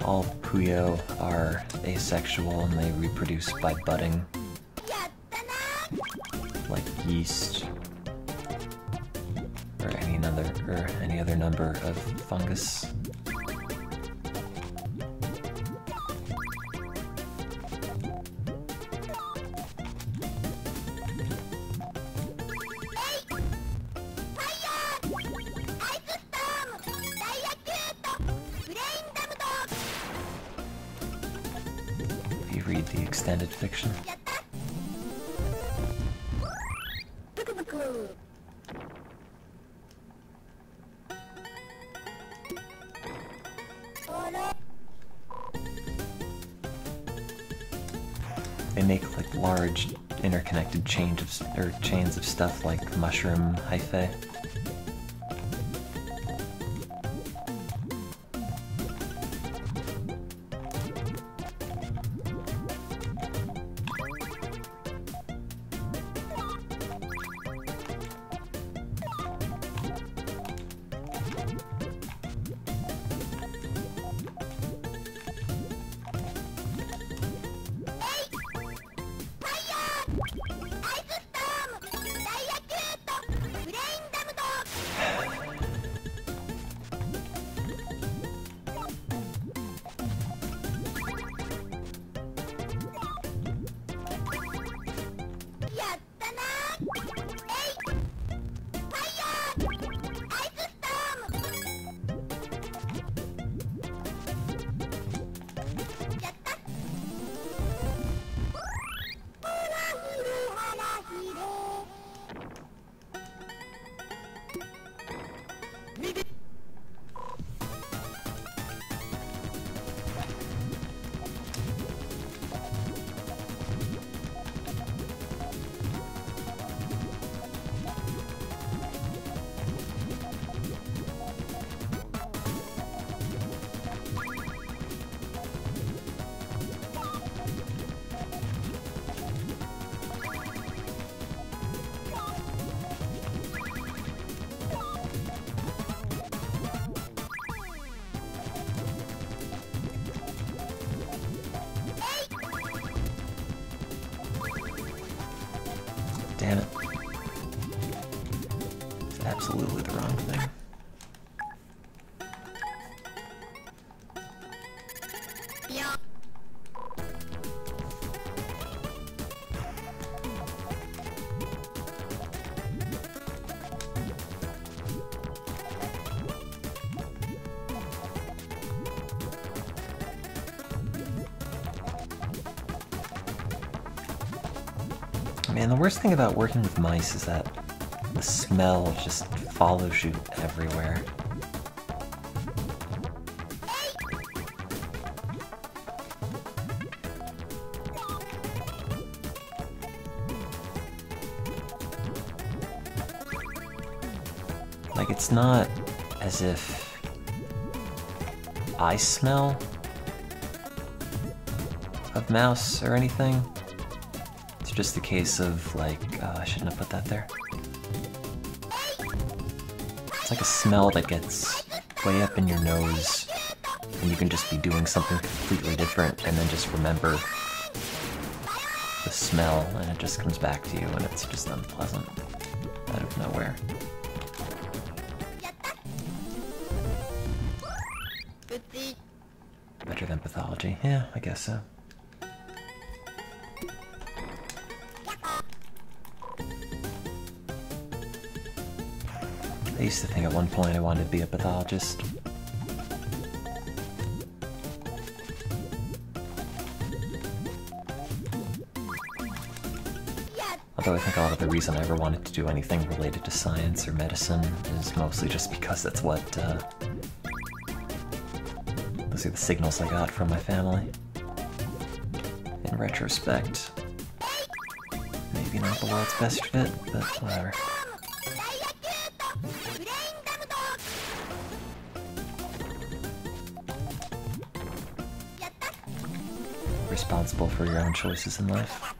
All Puyo are asexual and they reproduce by budding, like yeast or any other number of fungus. If you read the extended fiction. They make like large interconnected chains of stuff like mushroom hyphae. Damn it. It's absolutely the wrong thing. Man, the worst thing about working with mice is that the smell just follows you everywhere. Like, it's not as if I smell of mouse or anything. It's just a case of, like, oh, I shouldn't have put that there. It's like a smell that gets way up in your nose, and you can just be doing something completely different and then just remember the smell, and it just comes back to you, and it's just unpleasant out of nowhere. Better than pathology. Yeah, I guess so. I used to think at one point I wanted to be a pathologist. Although I think a lot of the reason I ever wanted to do anything related to science or medicine is mostly just because that's what, those are the signals I got from my family. In retrospect, maybe not the world's best fit, but whatever. responsible for your own choices in life.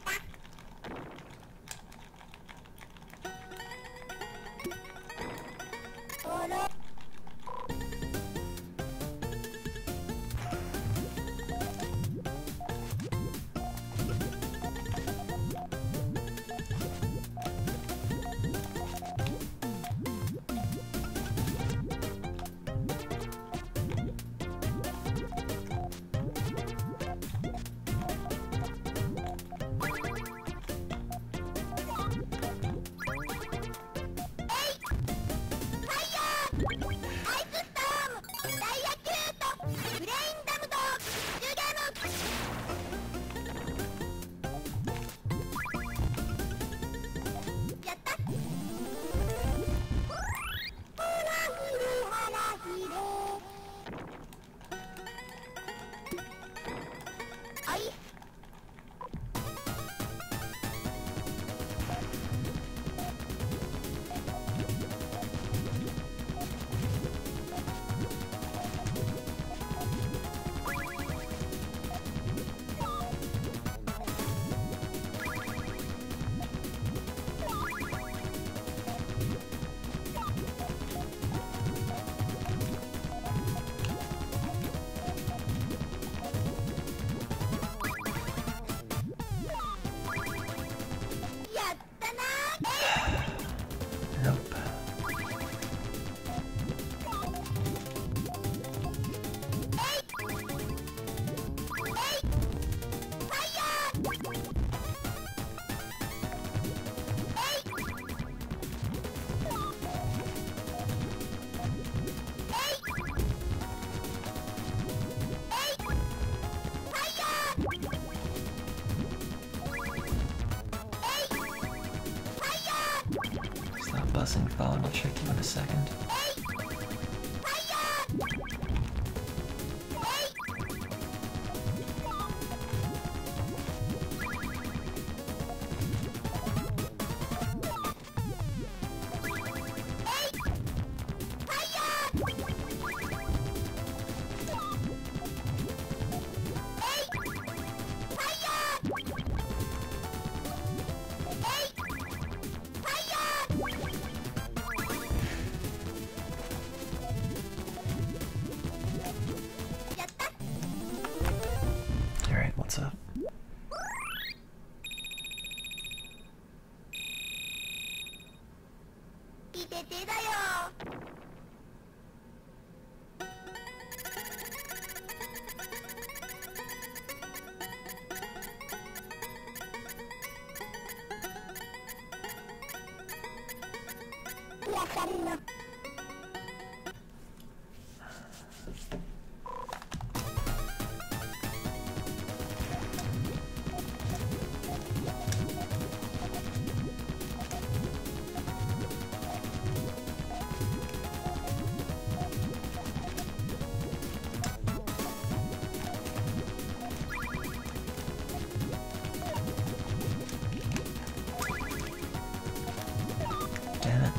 Nope. Stop buzzing, Fawn. I'll check you in a second. Alright, what's up? Damn it.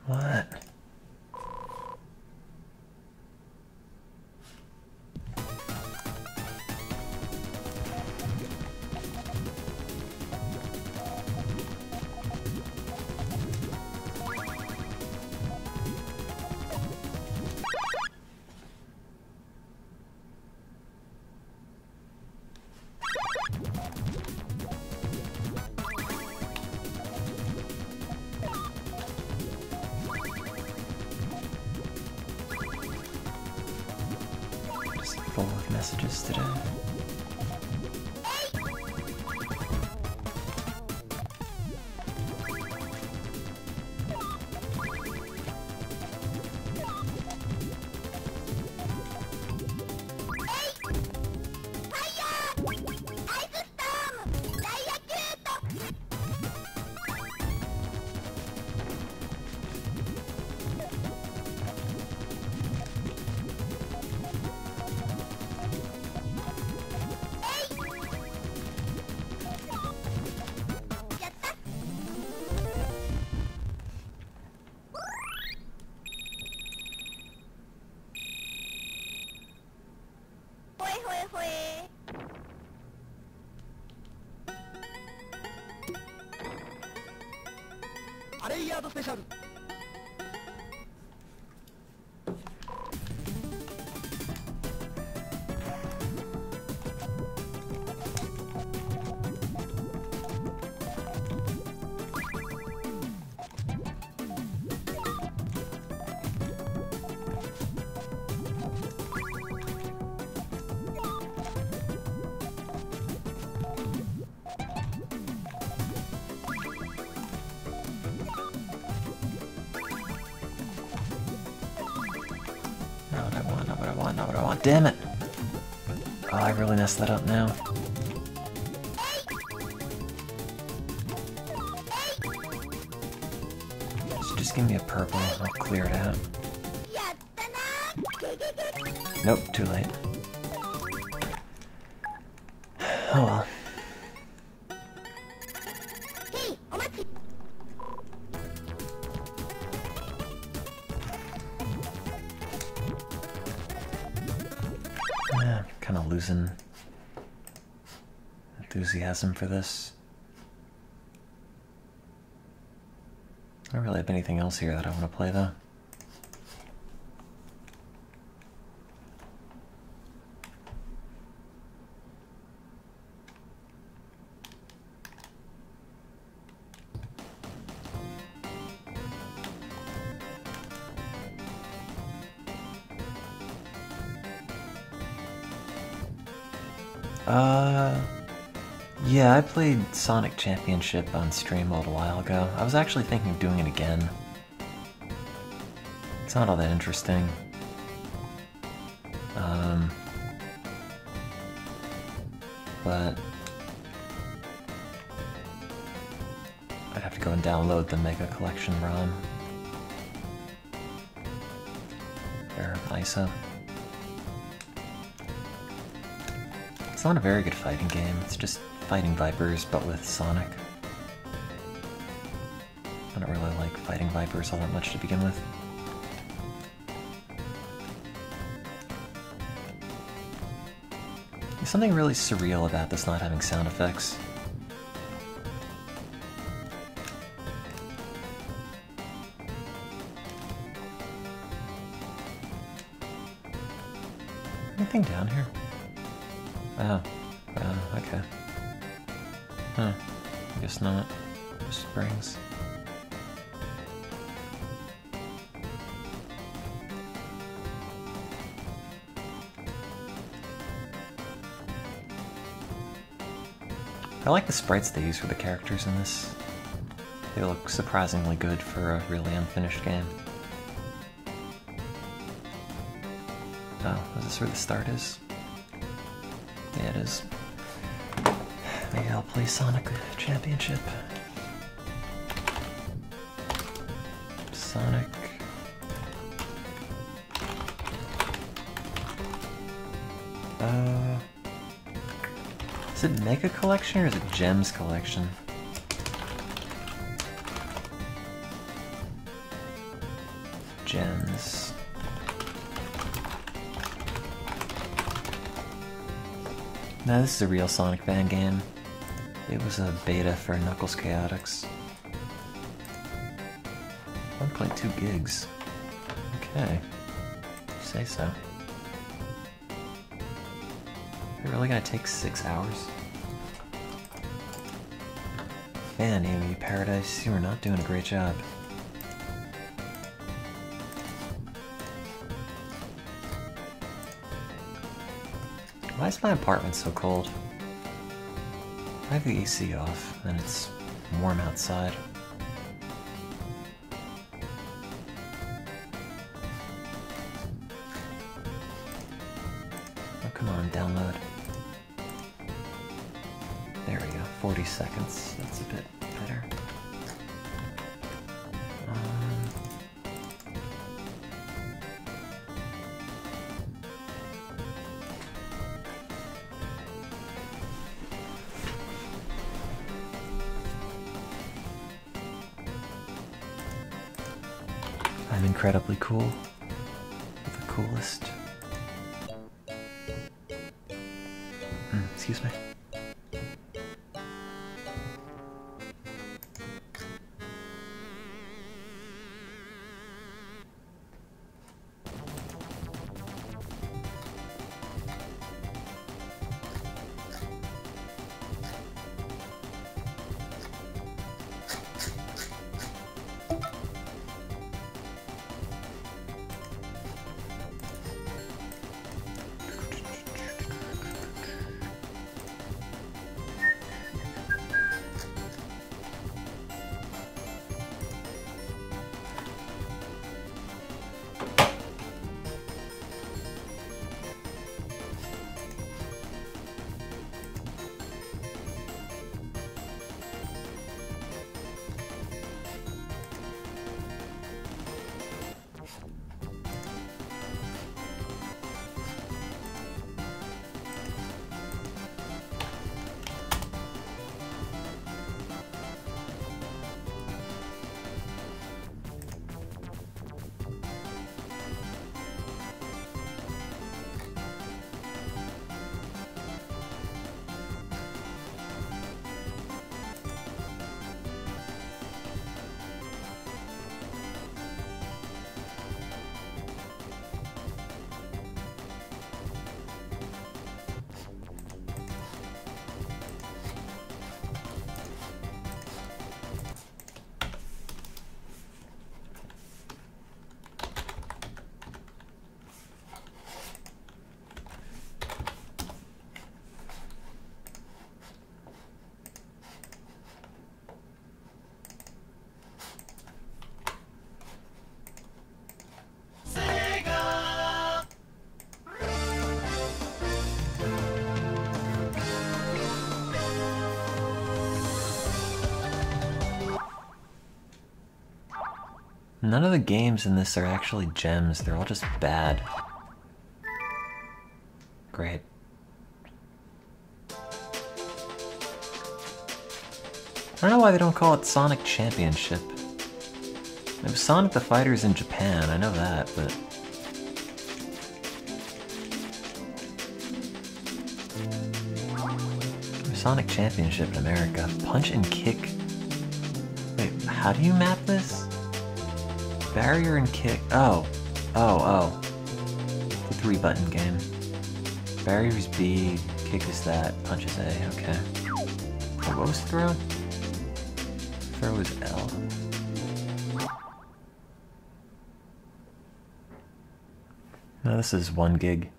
What? messages today. Not what I want. Damn it! Oh, I really messed that up now. So just give me a purple, I'll clear it out. Nope, too late. Oh well. Kind of losing enthusiasm for this. I don't really have anything else here that I want to play though. Yeah, I played Sonic Championship on stream a little while ago. I was actually thinking of doing it again. It's not all that interesting. But I'd have to go and download the Mega Collection ROM. Or ISO. It's not a very good fighting game, it's just fighting Vipers, but with Sonic. I don't really like fighting Vipers all that much to begin with. There's something really surreal about this not having sound effects. Anything down here? Oh, okay. Huh, I guess not. Just springs. I like the sprites they use for the characters in this. They look surprisingly good for a really unfinished game. Oh, is this where the start is? Yeah, it is. Maybe I'll play Sonic Championship. Sonic. Is it Mega Collection or is it Gems Collection? Gems. No, this is a real Sonic Band game. It was a beta for Knuckles Chaotix. 1.2 gigs. Okay. You say so. Is it really gonna take 6 hours? Man, Amy Paradise, you are not doing a great job. Why is my apartment so cold? I have the AC off, and it's warm outside. Oh, come on, download. There we go, 40 seconds. That's a bit better. I'm incredibly cool. The coolest. Excuse me. None of the games in this are actually gems, they're all just bad. Great. I don't know why they don't call it Sonic Championship. It was Sonic the Fighters in Japan, I know that, but... Sonic Championship in America. Punch and kick. Wait, how do you map this? Barrier and kick. Oh. It's a 3-button game. Barrier is B, kick is that, punch is A, okay. Wait, what was throw? Throw is L. No, this is 1 gig.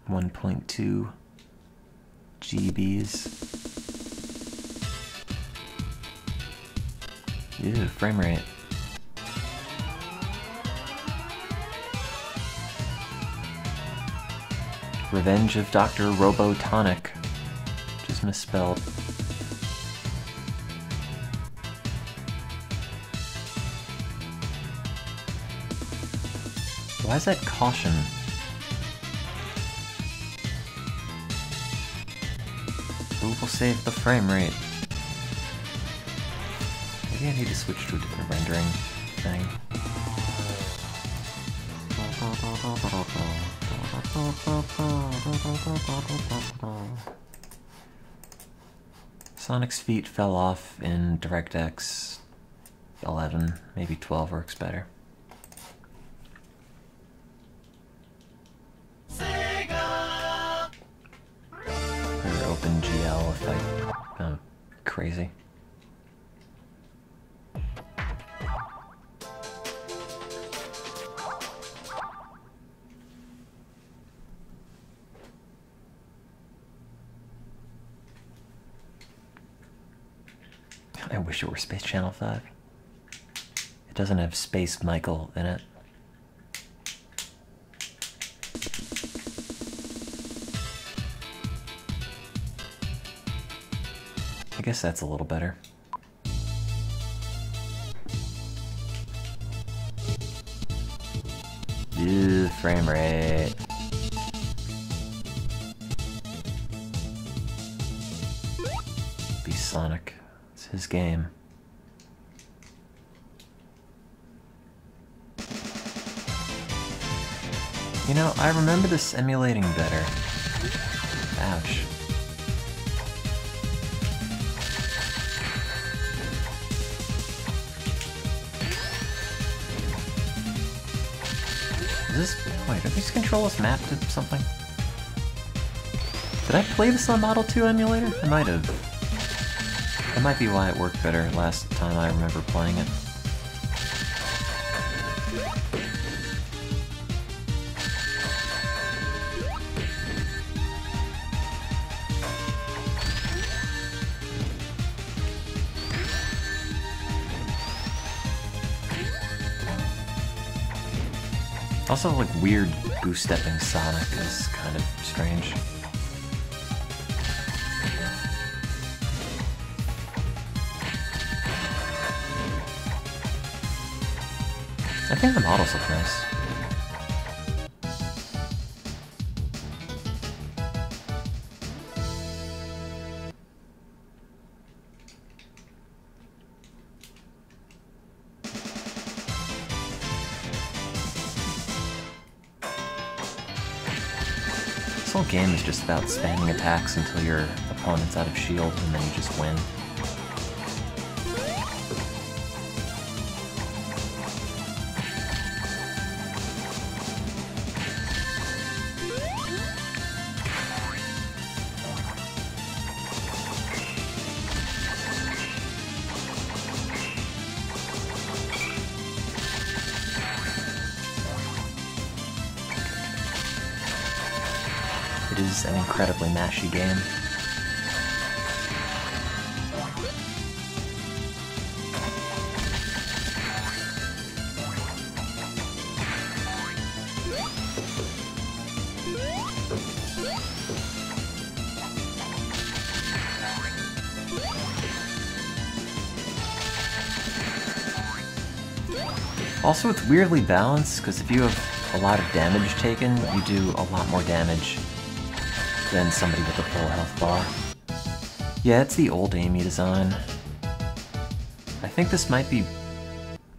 .2 GBs. Ew, frame rate. Revenge of Dr. Robotonic, which is misspelled. Why is that caution? Who will save the frame rate? Maybe I need to switch to a different rendering thing. Sonic's feet fell off in DirectX 11, maybe 12 works better. OpenGL if I... Oh, crazy. I wish it were Space Channel 5. It doesn't have Space Michael in it. I guess that's a little better. Ew, frame rate. Be Sonic. It's his game. You know, I remember this emulating better. Ouch. Is this... wait, are these controllers mapped to something? Did I play this on Model 2 emulator? I might have. That might be why it worked better last time I remember playing it. Also, like, weird goose-stepping Sonic is kind of strange. I think the models look nice. This whole game is just about spamming attacks until your opponent's out of shield, and then you just win. It is an incredibly mashy game. Also, it's weirdly balanced, because if you have a lot of damage taken, you do a lot more damage than somebody with a full health bar. Yeah, it's the old Amy design. I think this might be...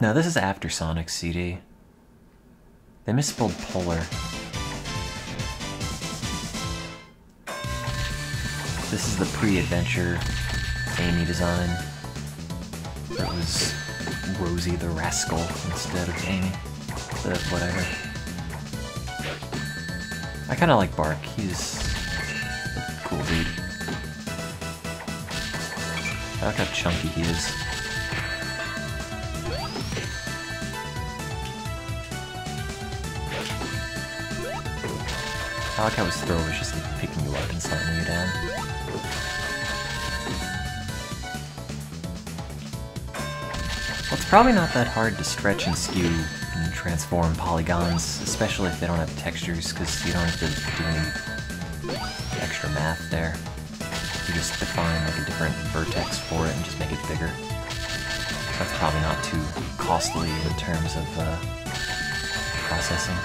no, this is after Sonic's CD. They misspelled Polar. This is the pre-adventure Amy design. It was Rosie the Rascal instead of Amy. Whatever. I kinda like Bark. He's a cool dude. I like how chunky he is. I like how his throw is just like picking you up and slamming you down. Well, it's probably not that hard to stretch and skew and transform polygons, especially if they don't have textures, because you don't have to do any extra math there. You just define like a different vertex for it and just make it bigger. So that's probably not too costly in terms of processing.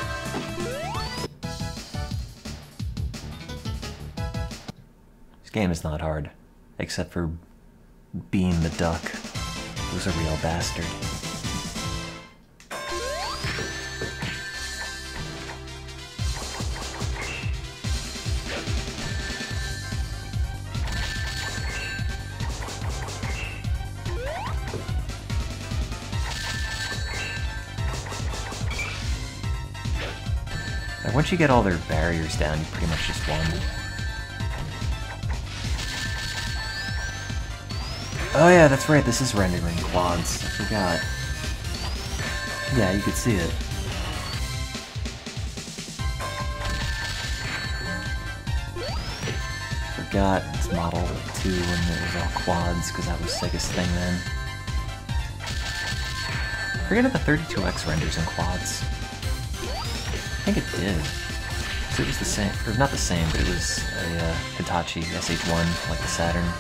This game is not hard, except for Bean the Duck, who's a real bastard. And once you get all their barriers down, you pretty much just won. Oh yeah, that's right, this is rendering quads. I forgot. Yeah, you could see it. got is Model 2 and it was all quads because that was Sega's thing then. I forget if the 32X renders in quads. I think it did. So it was the same, or not the same, but it was a Hitachi SH1 like the Saturn.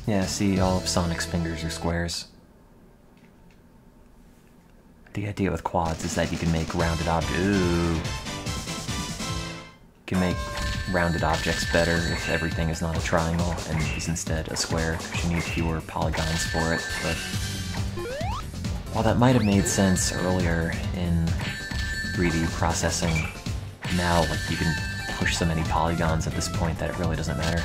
Yeah, see, all of Sonic's fingers are squares. The idea with quads is that you can make rounded objects. Ooh. You can make rounded objects better if everything is not a triangle and is instead a square, because you need fewer polygons for it. But while that might have made sense earlier in 3D processing, now like you can push so many polygons at this point that it really doesn't matter.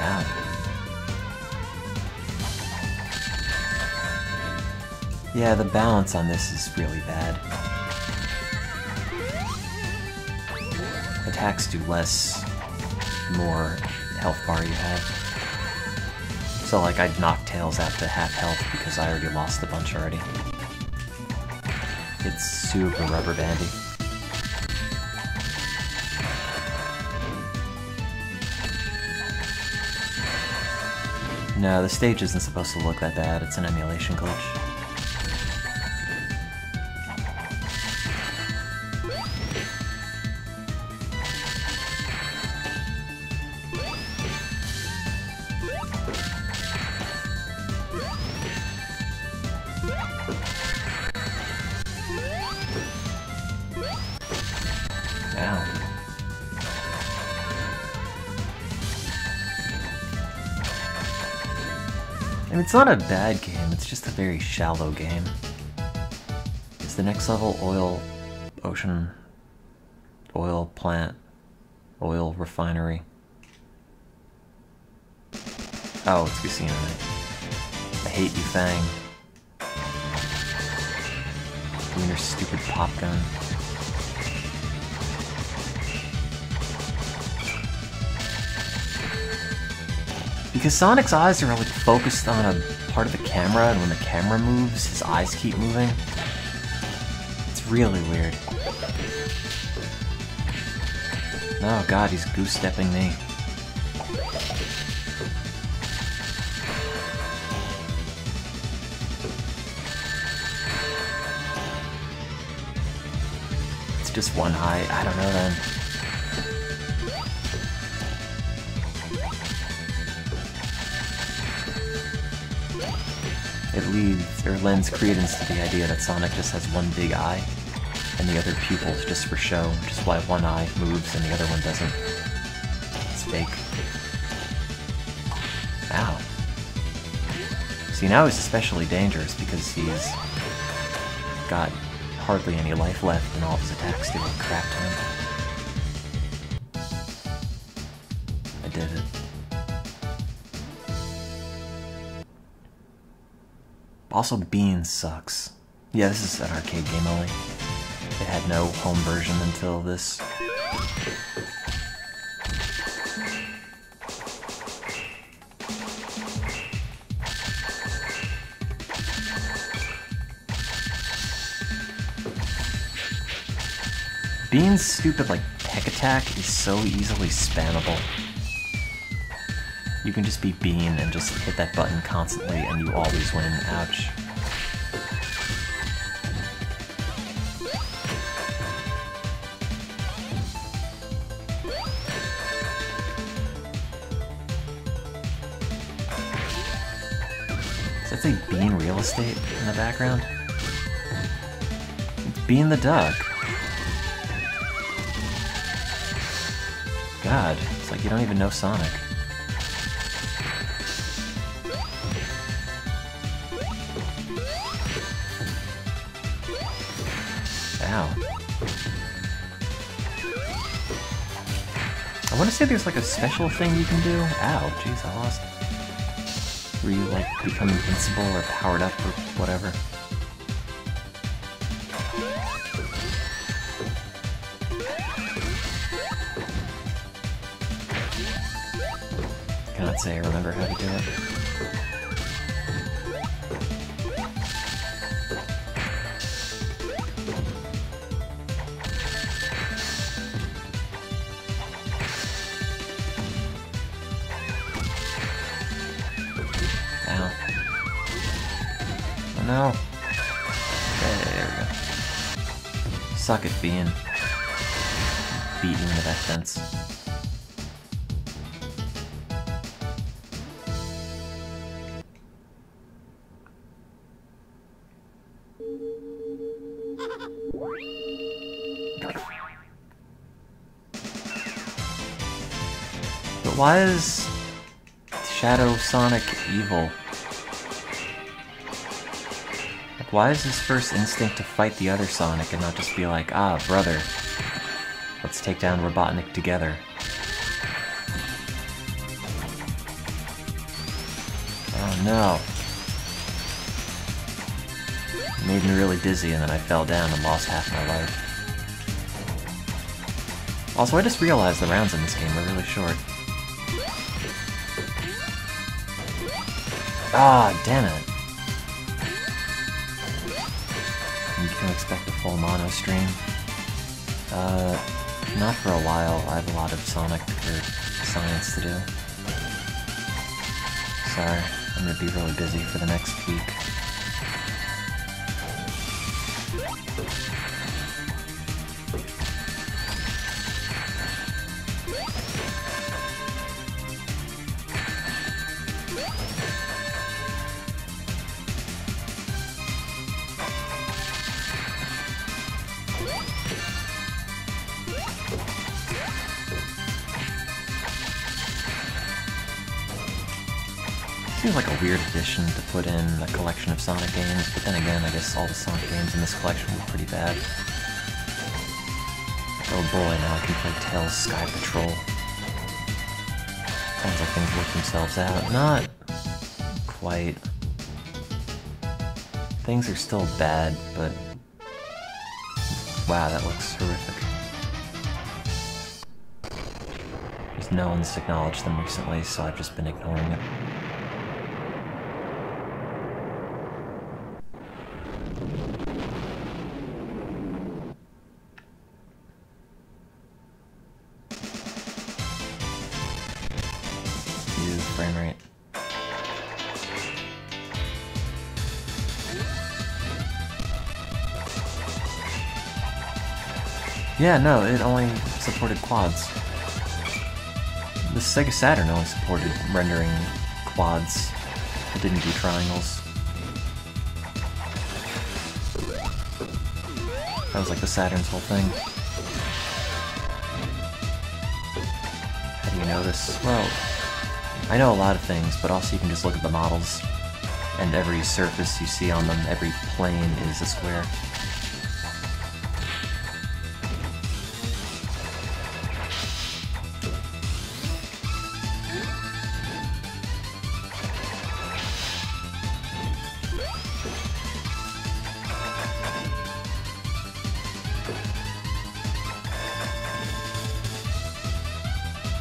Ow. Yeah, the balance on this is really bad. Attacks do less, more health bar you have. So like I'd knock Tails out to half health because I already lost a bunch already. It's super rubber bandy. No, the stage isn't supposed to look that bad, it's an emulation glitch. Ow. I mean, it's not a bad game, it's just a very shallow game. Is the next level ocean, oil plant, oil refinery? Oh, it's Casino Night. I hate you, Fang. You and your stupid pop gun. Because Sonic's eyes are like focused on a part of the camera, and when the camera moves, his eyes keep moving. It's really weird. Oh god, he's goose-stepping me. It's just one eye, I don't know then. It lends credence to the idea that Sonic just has one big eye, and the other pupils just for show, which is why one eye moves and the other one doesn't. It's fake. Ow. See, now he's especially dangerous because he's got hardly any life left and all of his attacks do like crap to him. I did it. Also, Beans sucks. Yeah, this is an arcade game only. It had no home version until this. Bean's stupid, like, tech attack is so easily spammable. You can just be Bean and just hit that button constantly and you always win. Ouch. Does that say Bean Real Estate in the background? It's Bean the Duck. God, it's like you don't even know Sonic. Ow. I want to say there's like a special thing you can do. Ow, jeez, I lost. Where you like become invincible or powered up or whatever. Can't say I remember how to do it. Ow. Oh no. Okay, there we go. Suck at being beaten into that fence. But why is Shadow Sonic evil? Like, why is his first instinct to fight the other Sonic and not just be like, ah, brother, let's take down Robotnik together? Oh no. It made me really dizzy and then I fell down and lost half my life. Also, I just realized the rounds in this game are really short. Ah, damn it. You can expect a full mono stream. Not for a while. I have a lot of Sonic or science to do. Sorry, I'm gonna be really busy for the next week. Seems like a weird addition to put in a collection of Sonic games, but then again, I guess all the Sonic games in this collection were pretty bad. Oh boy, now I can play Tails Sky Patrol. Sounds like things work themselves out. Not quite. Things are still bad, but wow, that looks horrific. Just no one's acknowledged them recently, so I've just been ignoring it. Frame rate. Yeah, no, it only supported quads. The Sega Saturn only supported rendering quads. It didn't do triangles. That was like the Saturn's whole thing. How do you know this? Well, I know a lot of things, but also you can just look at the models, and every surface you see on them, every plane is a square.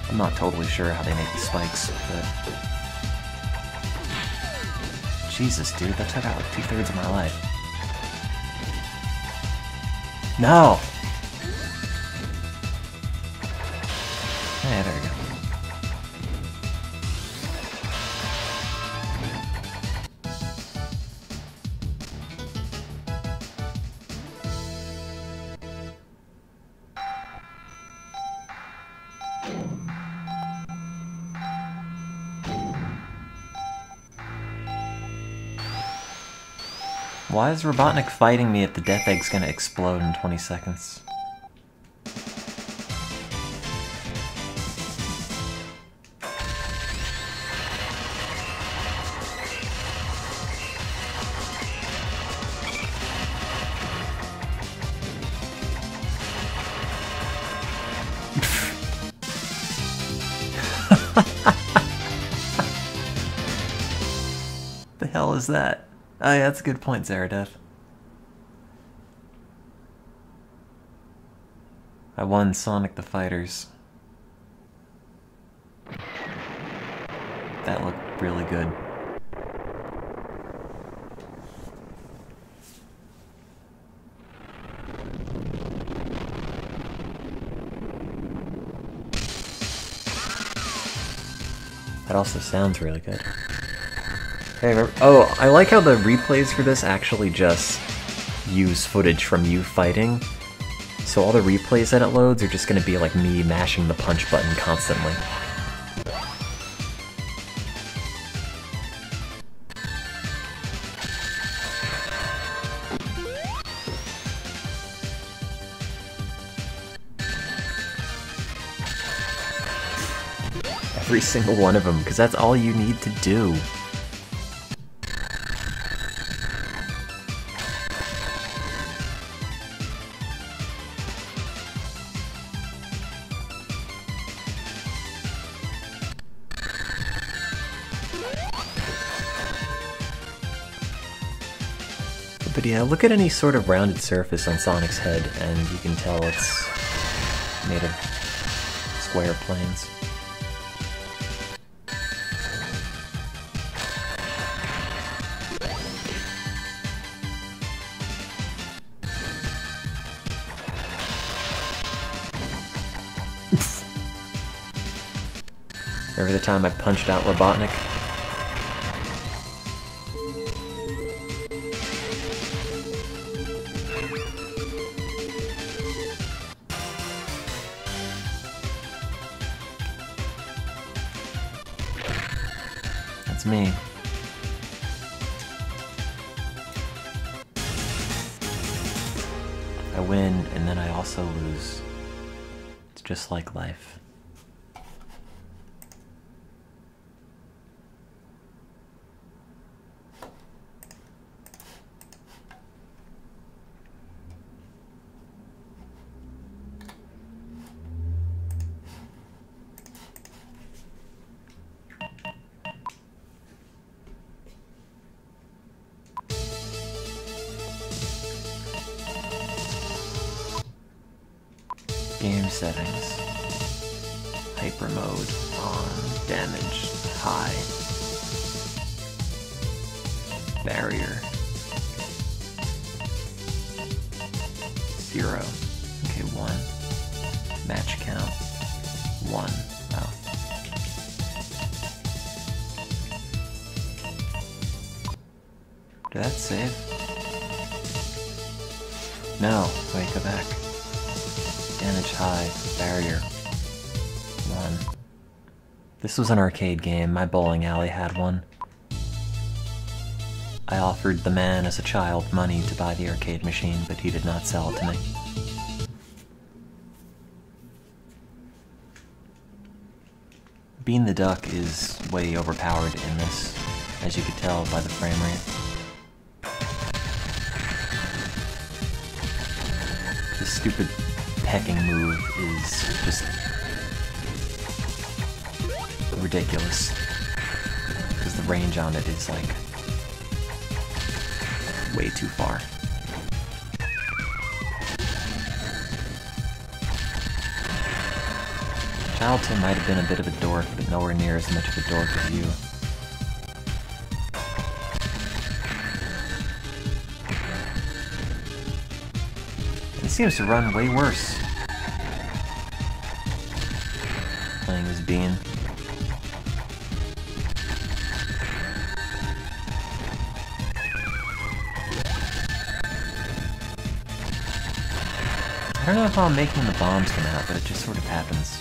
I'm not totally sure how they make the spikes, but... Jesus, dude, that took out like 2/3 of my life. No! Hey, there we go. Why is Robotnik fighting me if the Death Egg's gonna explode in 20 seconds? The hell is that? Oh yeah, that's a good point, Zaradeth. I won Sonic the Fighters. That looked really good. That also sounds really good. Hey, oh, I like how the replays for this actually just use footage from you fighting. So all the replays that it loads are just gonna be like me mashing the punch button constantly. Every single one of them, because that's all you need to do. But yeah, look at any sort of rounded surface on Sonic's head, and you can tell it's made of square planes. Remember the time I punched out Robotnik? That's me. I win, and then I also lose. It's just like life. Game settings. Hyper mode on. Damage high. Barrier 0. Okay, 1. Match count 1. Oh. Did that save? No. Wait, go back. Damage high, barrier 1. This was an arcade game. My bowling alley had one. I offered the man as a child money to buy the arcade machine, but he did not sell it to me. Bean the Duck is way overpowered in this, as you could tell by the frame rate. This stupid pecking move is just ridiculous, because the range on it is like way too far. Charlton might have been a bit of a dork, but nowhere near as much of a dork as you. He seems to run way worse. Playing as Bean. I don't know how I'm making the bombs come out, but it just sort of happens.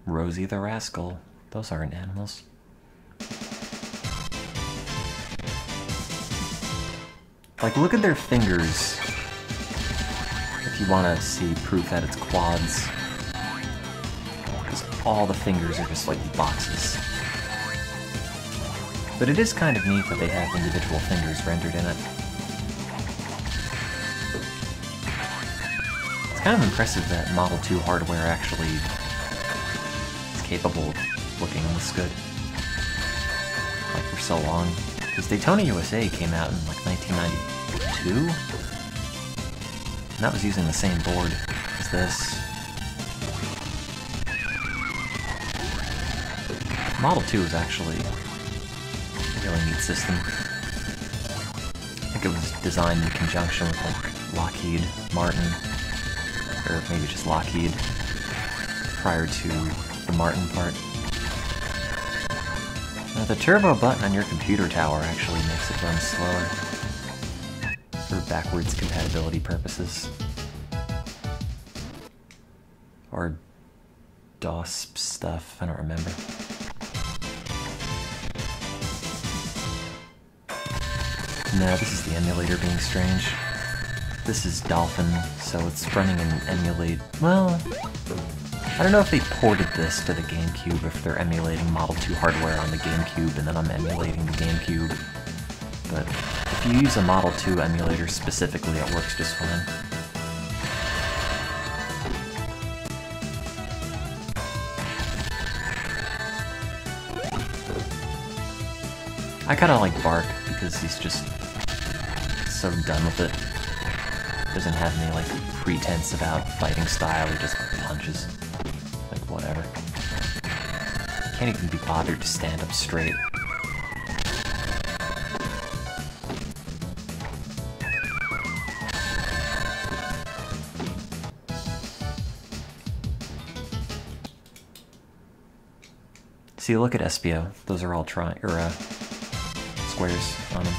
Rosie the Rascal. Those aren't animals. Like, look at their fingers. If you want to see proof that it's quads. Because all the fingers are just like boxes. But it is kind of neat that they have individual fingers rendered in it. It's kind of impressive that Model 2 hardware actually is capable of looking this good. Like, for so long. Because Daytona USA came out in like 1992. 2? And that was using the same board as this. Model 2 is actually a really neat system. I think it was designed in conjunction with like Lockheed Martin, or maybe just Lockheed, prior to the Martin part. Now, the turbo button on your computer tower actually makes it run slower for backwards compatibility purposes. Or DOS stuff, I don't remember. No, this is the emulator being strange. This is Dolphin, so it's running in emulate... Well, I don't know if they ported this to the GameCube, if they're emulating Model 2 hardware on the GameCube and then I'm emulating the GameCube. But if you use a Model 2 emulator specifically, it works just fine. I kinda like Bark because he's just so done with it. Doesn't have any like pretense about fighting style, he just punches. Like whatever. Can't even be bothered to stand up straight. See, look at Espio. Those are all squares on them.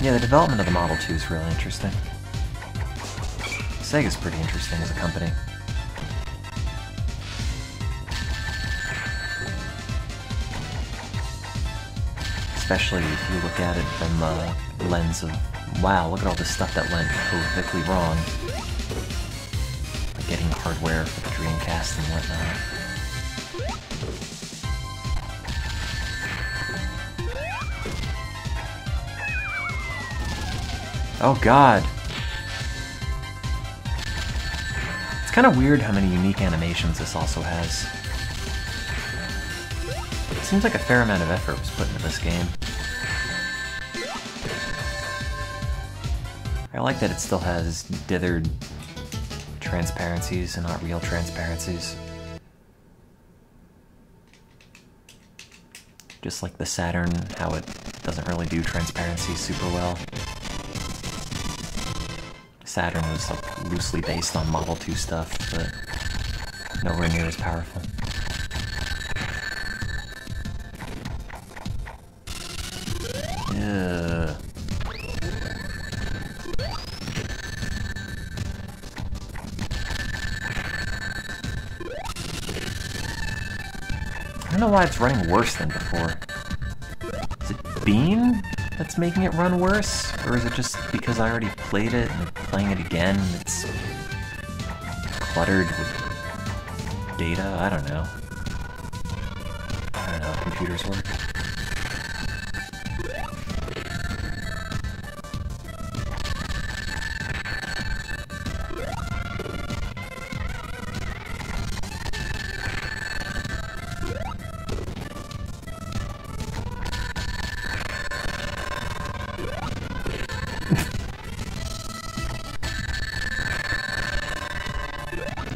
Yeah, the development of the Model 2 is really interesting. Sega's pretty interesting as a company. Especially if you look at it from the lens of, wow, look at all this stuff that went horrifically wrong. Like getting hardware for the Dreamcast and whatnot. Oh god. It's kind of weird how many unique animations this also has. It seems like a fair amount of effort was put into this game. I like that it still has dithered transparencies and not real transparencies. Just like the Saturn, how it doesn't really do transparency super well. Saturn was like loosely based on Model 2 stuff, but nowhere near as powerful. Yeah. I don't know why it's running worse than before. Is it Bean that's making it run worse? Or is it just because I already played it and playing it again, it's cluttered with data? I don't know. I don't know how computers work.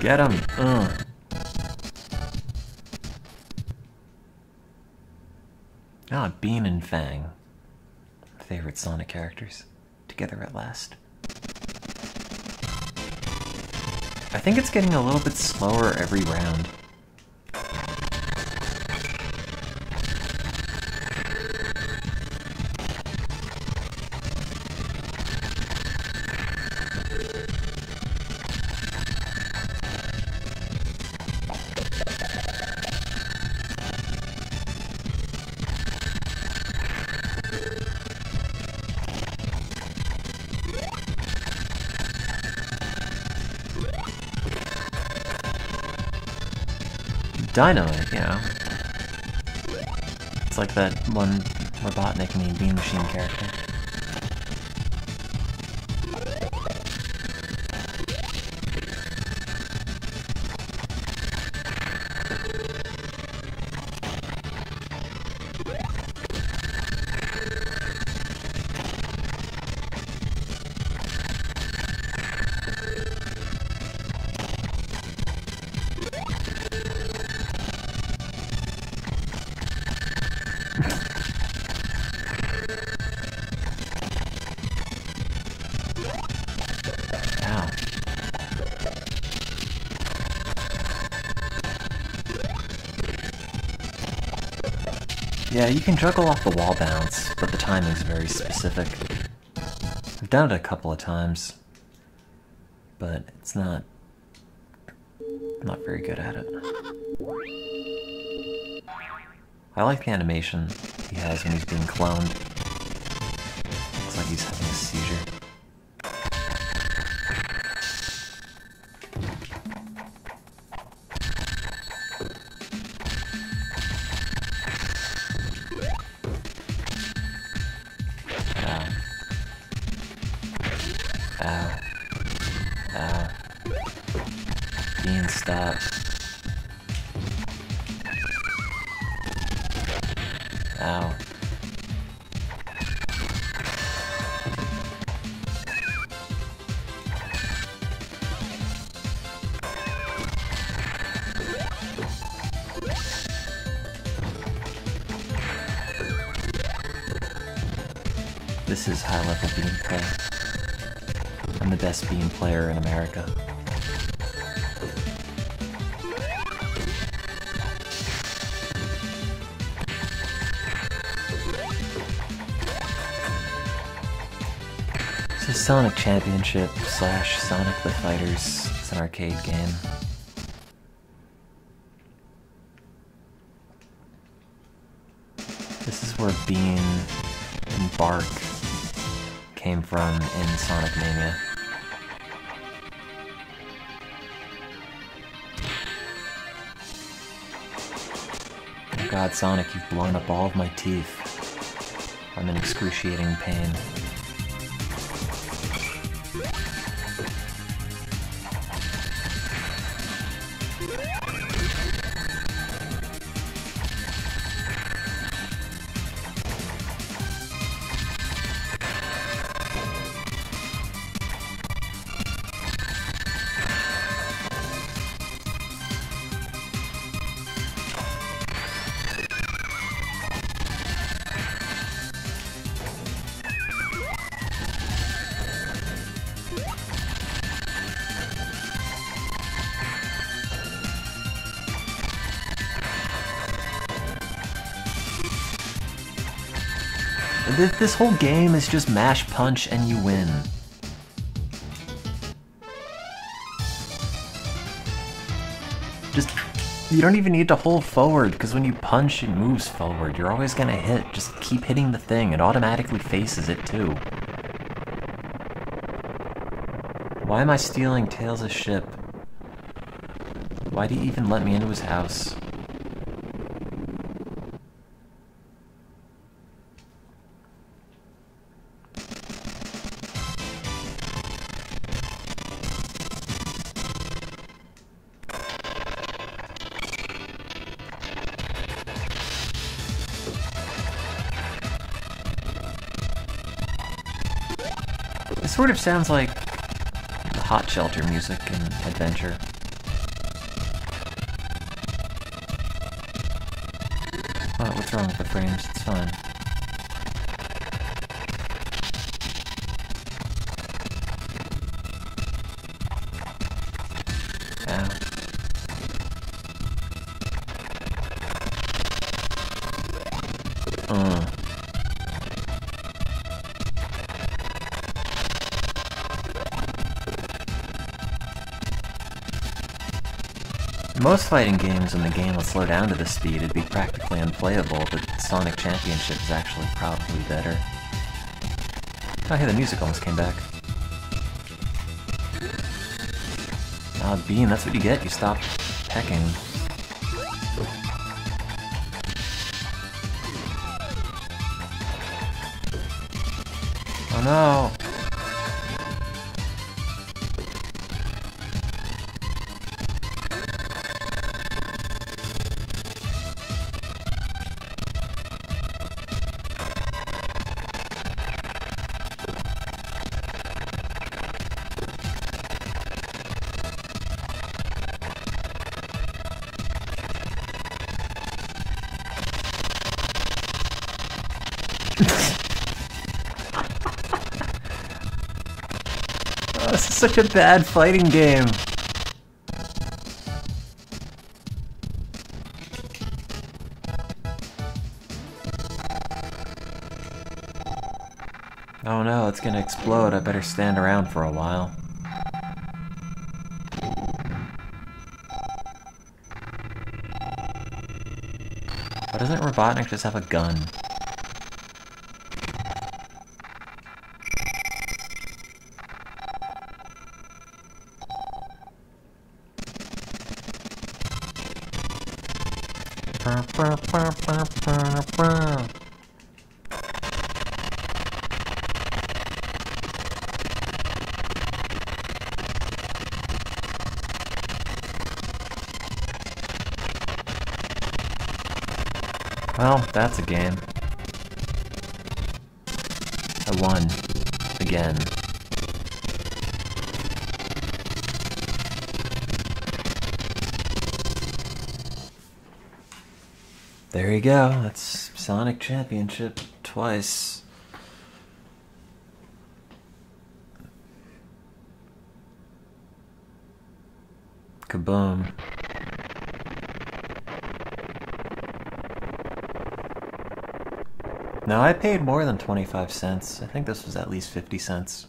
Get him! Ah, Bean and Fang. Favorite Sonic characters. Together at last. I think it's getting a little bit slower every round. Dynamite, you know. It's like that one Robotnik and Bean Machine character. Yeah, you can juggle off the wall bounce, but the timing's very specific. I've done it a couple of times, but it's not very good at it. I like the animation he has when he's being cloned. Looks like he's having a seizure. Ow. Ow. Bean, stop. Ow. This is high-level Bean play. I'm the best Bean player in America. This is Sonic Championship / Sonic the Fighters. It's an arcade game. This is where Bean and Bark came from in Sonic Mania. Oh God, Sonic, you've blown up all of my teeth. I'm in excruciating pain. This whole game is just mash punch and you win. Just, you don't even need to hold forward, because when you punch it moves forward. You're always gonna hit. Just keep hitting the thing. It automatically faces it too. Why am I stealing Tails' ship? Why did he even let me into his house? It sort of sounds like the Hot Shelter music in Adventure. Oh, what's wrong with the frames? It's fine. Ow. Most fighting games, when the game would slow down to this speed, it'd be practically unplayable, but Sonic Championship is actually probably better. Oh hey, the music almost came back. Ah, Bean, that's what you get. You stop pecking. Oh no! Oh, this is such a bad fighting game. Oh no, it's gonna explode. I better stand around for a while. Why doesn't Robotnik just have a gun? Well, that's a game. I won. Again. There you go. That's Sonic Championship twice. Kaboom. No, I paid more than 25 cents. I think this was at least 50 cents.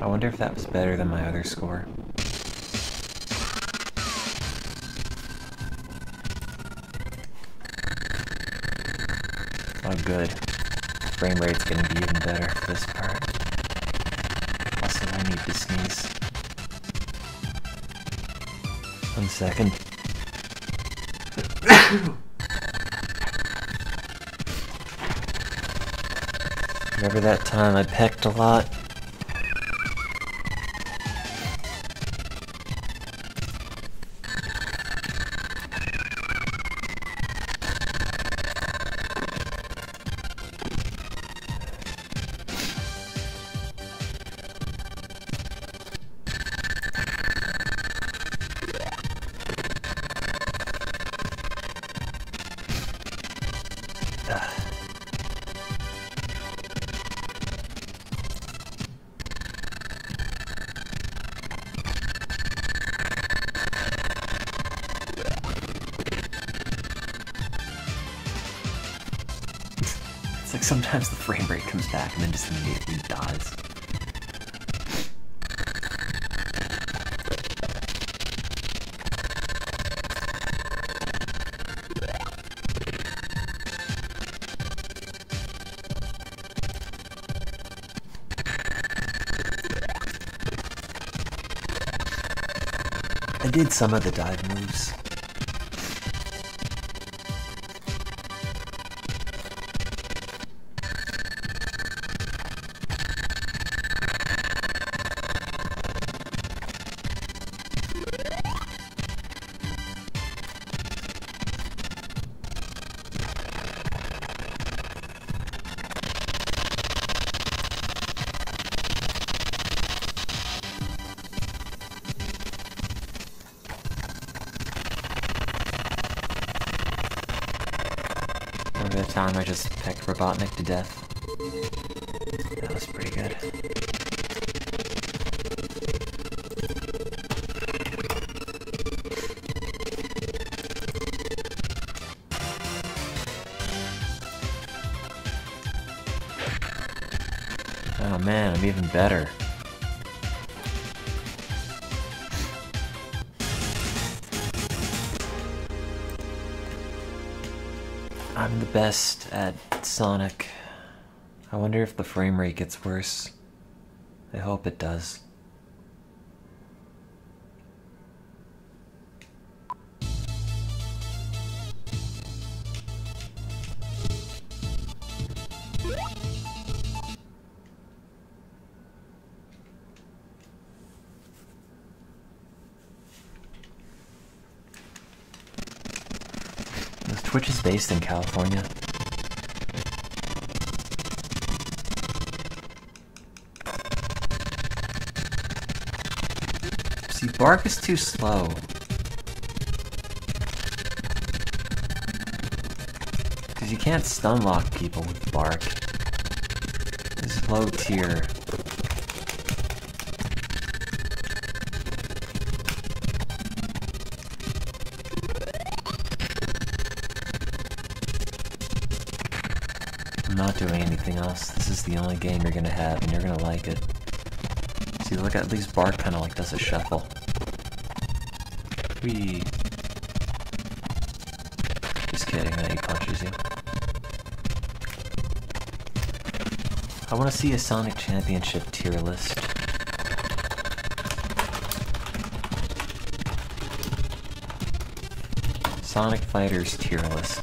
I wonder if that was better than my other score. Oh good. Frame rate's gonna be even better for this part. Also, I need to sneeze. 1 second. Remember that time I pecked a lot? It's like sometimes the frame rate comes back and then just immediately dies. I did some of the dive moves. Remember the time I just pecked Robotnik to death? That was pretty good. Oh man, I'm even better. I'm the best at Sonic. I wonder if the frame rate gets worse. I hope it does. Twitch is based in California. See, Bark is too slow. Because you can't stun lock people with Bark. It's low tier. I'm not doing anything else. This is the only game you're gonna have, and you're gonna like it. See, look at these Bart kind of like does a shuffle. Whee! Just kidding, then he punches you. I want to see a Sonic Championship tier list. Sonic Fighters tier list.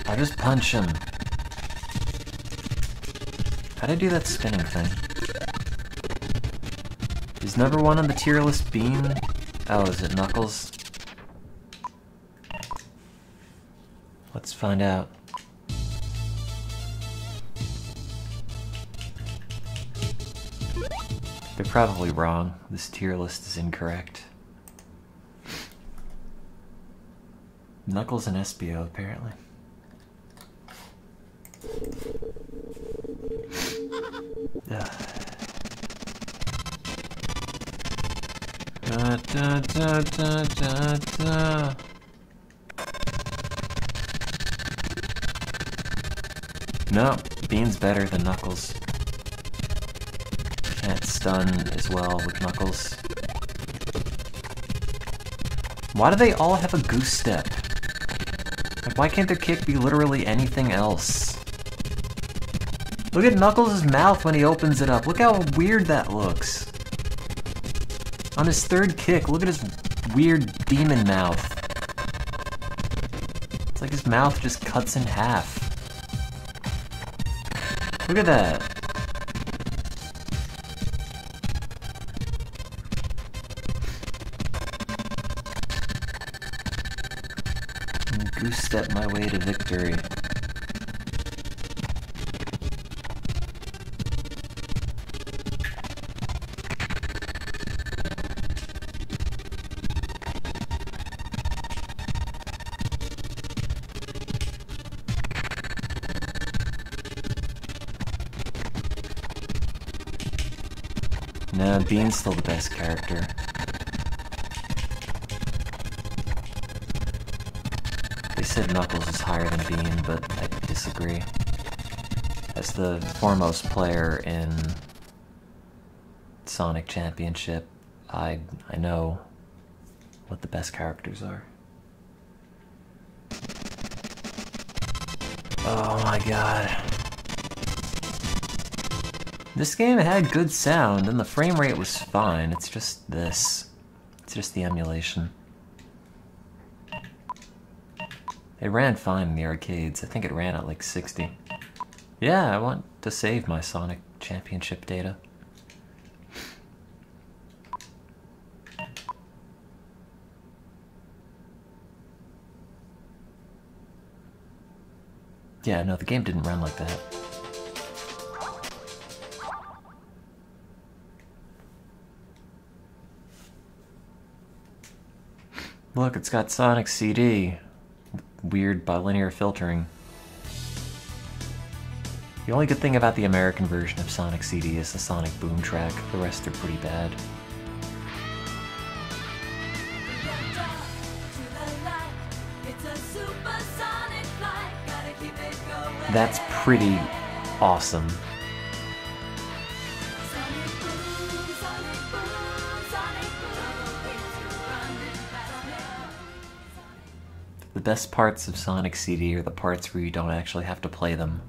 I just punch him. How'd I do that spinning thing? Is number one on the tier list Bean? Oh, is it Knuckles? Let's find out. They're probably wrong. This tier list is incorrect. Knuckles and Espio, apparently. Da, da, da, da, da, da. No, Bean's better than Knuckles. Can't stun as well with Knuckles. Why do they all have a goose step? Like, why can't their kick be literally anything else? Look at Knuckles' mouth when he opens it up. Look how weird that looks. On his third kick, look at his weird demon mouth. It's like his mouth just cuts in half. Look at that. Goose step my way to victory. No, Bean's still the best character. They said Knuckles is higher than Bean, but I disagree. As the foremost player in Sonic Championship, I know what the best characters are. Oh my god. This game had good sound, and the frame rate was fine. It's just this. It's just the emulation. It ran fine in the arcades. I think it ran at like 60. Yeah, I want to save my Sonic Championship data. Yeah, no, the game didn't run like that. Look, it's got Sonic CD. Weird bilinear filtering. The only good thing about the American version of Sonic CD is the Sonic Boom track. The rest are pretty bad. That's pretty awesome. The best parts of Sonic CD are the parts where you don't actually have to play them.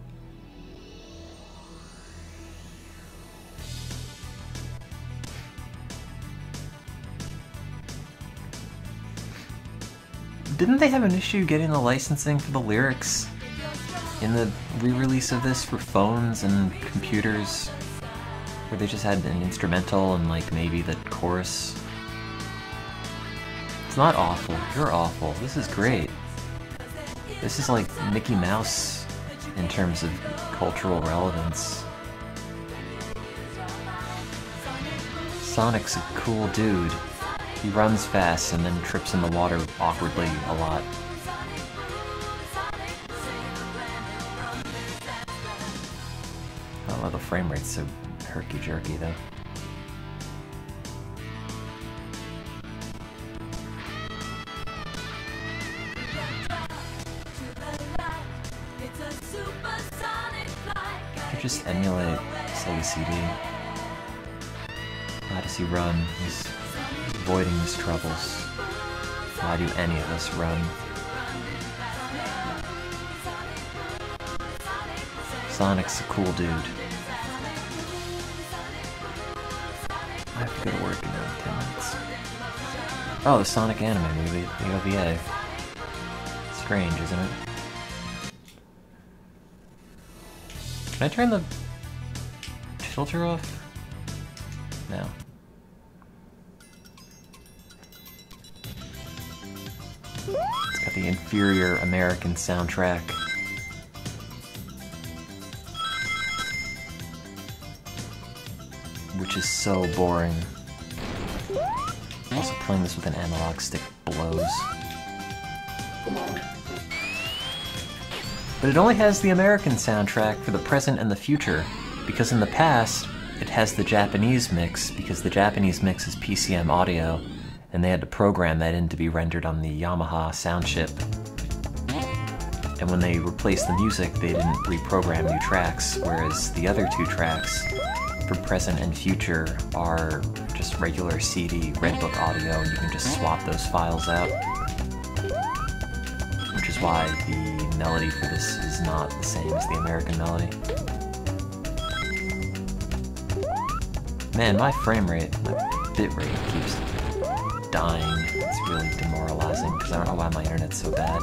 Didn't they have an issue getting the licensing for the lyrics in the re-release of this for phones and computers? Where they just had an instrumental and like maybe the chorus? It's not awful. You're awful. This is great. This is like Mickey Mouse in terms of cultural relevance. Sonic's a cool dude. He runs fast and then trips in the water awkwardly a lot. Oh, well, the frame rate's so herky-jerky though. just emulate Sega CD. Why does he run? He's avoiding his troubles. Why do any of us run? Sonic's a cool dude. I have to go to work in 10 minutes. Oh, the Sonic anime movie, the OVA. Strange, isn't it? Can I turn the filter off? No. It's got the inferior American soundtrack. Which is so boring. Also, playing this with an analog stick blows. But it only has the American soundtrack for the present and the future, because in the past, it has the Japanese mix, because the Japanese mix is PCM audio, and they had to program that in to be rendered on the Yamaha sound chip. And when they replaced the music, they didn't reprogram new tracks, whereas the other two tracks, for present and future, are just regular CD Redbook audio, and you can just swap those files out. Which is why the melody for this is not the same as the American melody. Man, my frame rate, my bit rate keeps dying. It's really demoralizing because I don't know why my internet's so bad.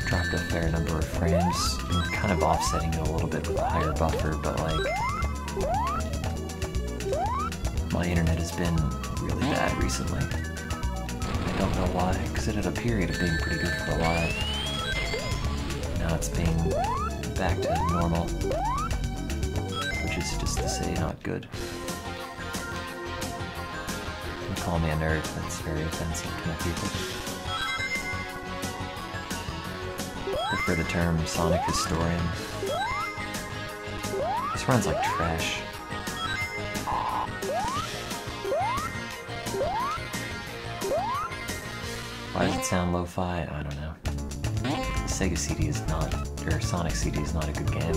Dropped a fair number of frames. I'm kind of offsetting it a little bit with a higher buffer, but like, my internet has been really bad recently. I don't know why, because it had a period of being pretty good for a while. Now it's being back to normal, which is just to say not good. You can call me a nerd, that's very offensive to my people. I prefer the term Sonic Historian. This runs like trash. Why does it sound lo-fi? I don't know. Sega CD is not, or Sonic CD is not a good game.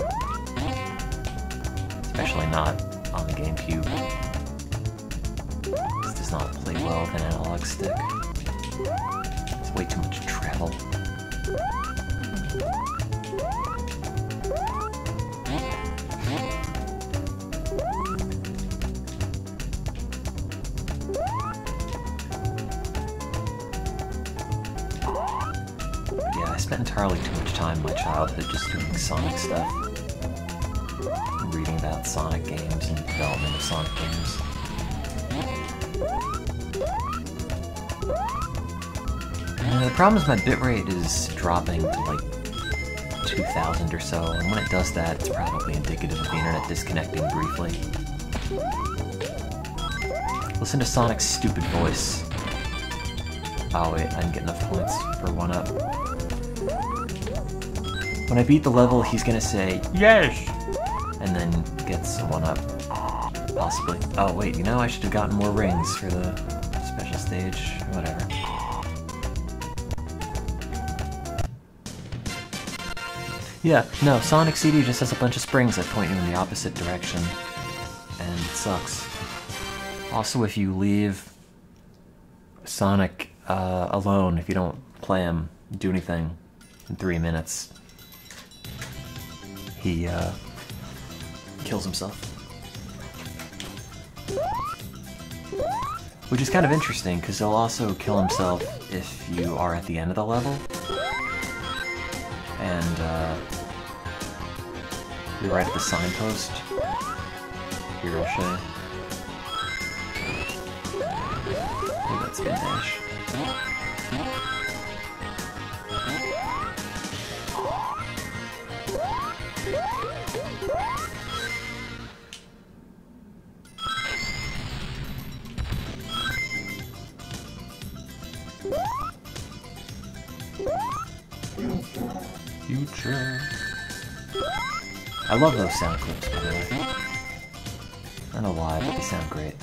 Especially not on the GameCube. This does not play well with an analog stick. It's way too much travel. I spent entirely too much time in my childhood just doing Sonic stuff. Reading about Sonic games and development of Sonic games. The problem is my bitrate is dropping to like 2000 or so, and when it does that, it's probably indicative of the internet disconnecting briefly. Listen to Sonic's stupid voice. Oh wait, I didn't get enough points for 1-up. When I beat the level, he's gonna say, "Yes!" and then gets a 1-up. Possibly. Oh wait, you know, I should have gotten more rings for the special stage. Whatever. Yeah, no, Sonic CD just has a bunch of springs that point you in the opposite direction. And it sucks. Also, if you leave Sonic alone, if you don't play him, do anything in 3 minutes, he kills himself. Which is kind of interesting, because he'll also kill himself if you are at the end of the level. And you're right at the signpost. Here, I'll show you. Maybe that's Spin Dash. Future. I love those sound clips, by the way. I don't know why, but they sound great.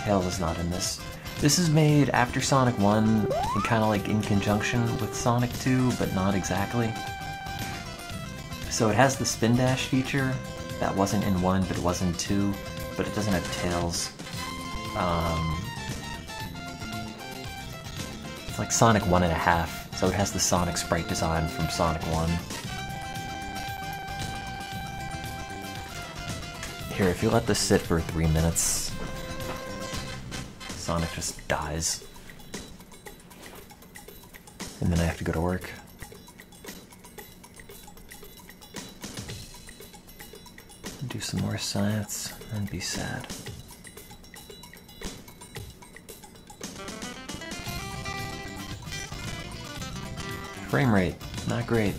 Tails is not in this. This is made after Sonic 1 and kind of like in conjunction with Sonic 2, but not exactly. So it has the spin dash feature that wasn't in 1, but it was in 2, but it doesn't have tails. It's like Sonic 1.5, so it has the Sonic sprite design from Sonic 1. Here, if you let this sit for 3 minutes, Sonic just dies. And then I have to go to work. Do some more science and be sad. Frame rate, not great.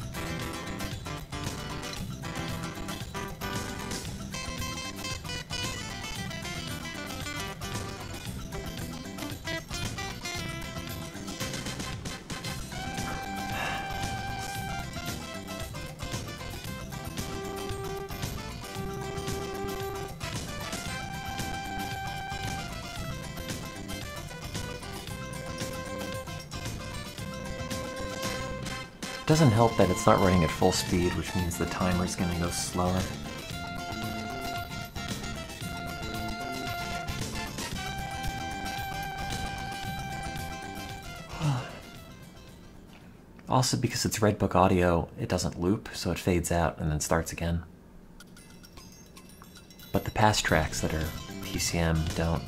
Doesn't help that it's not running at full speed, which means the timer's gonna go slower. Also, because it's Redbook audio, it doesn't loop, so it fades out and then starts again. But the past tracks that are PCM don't.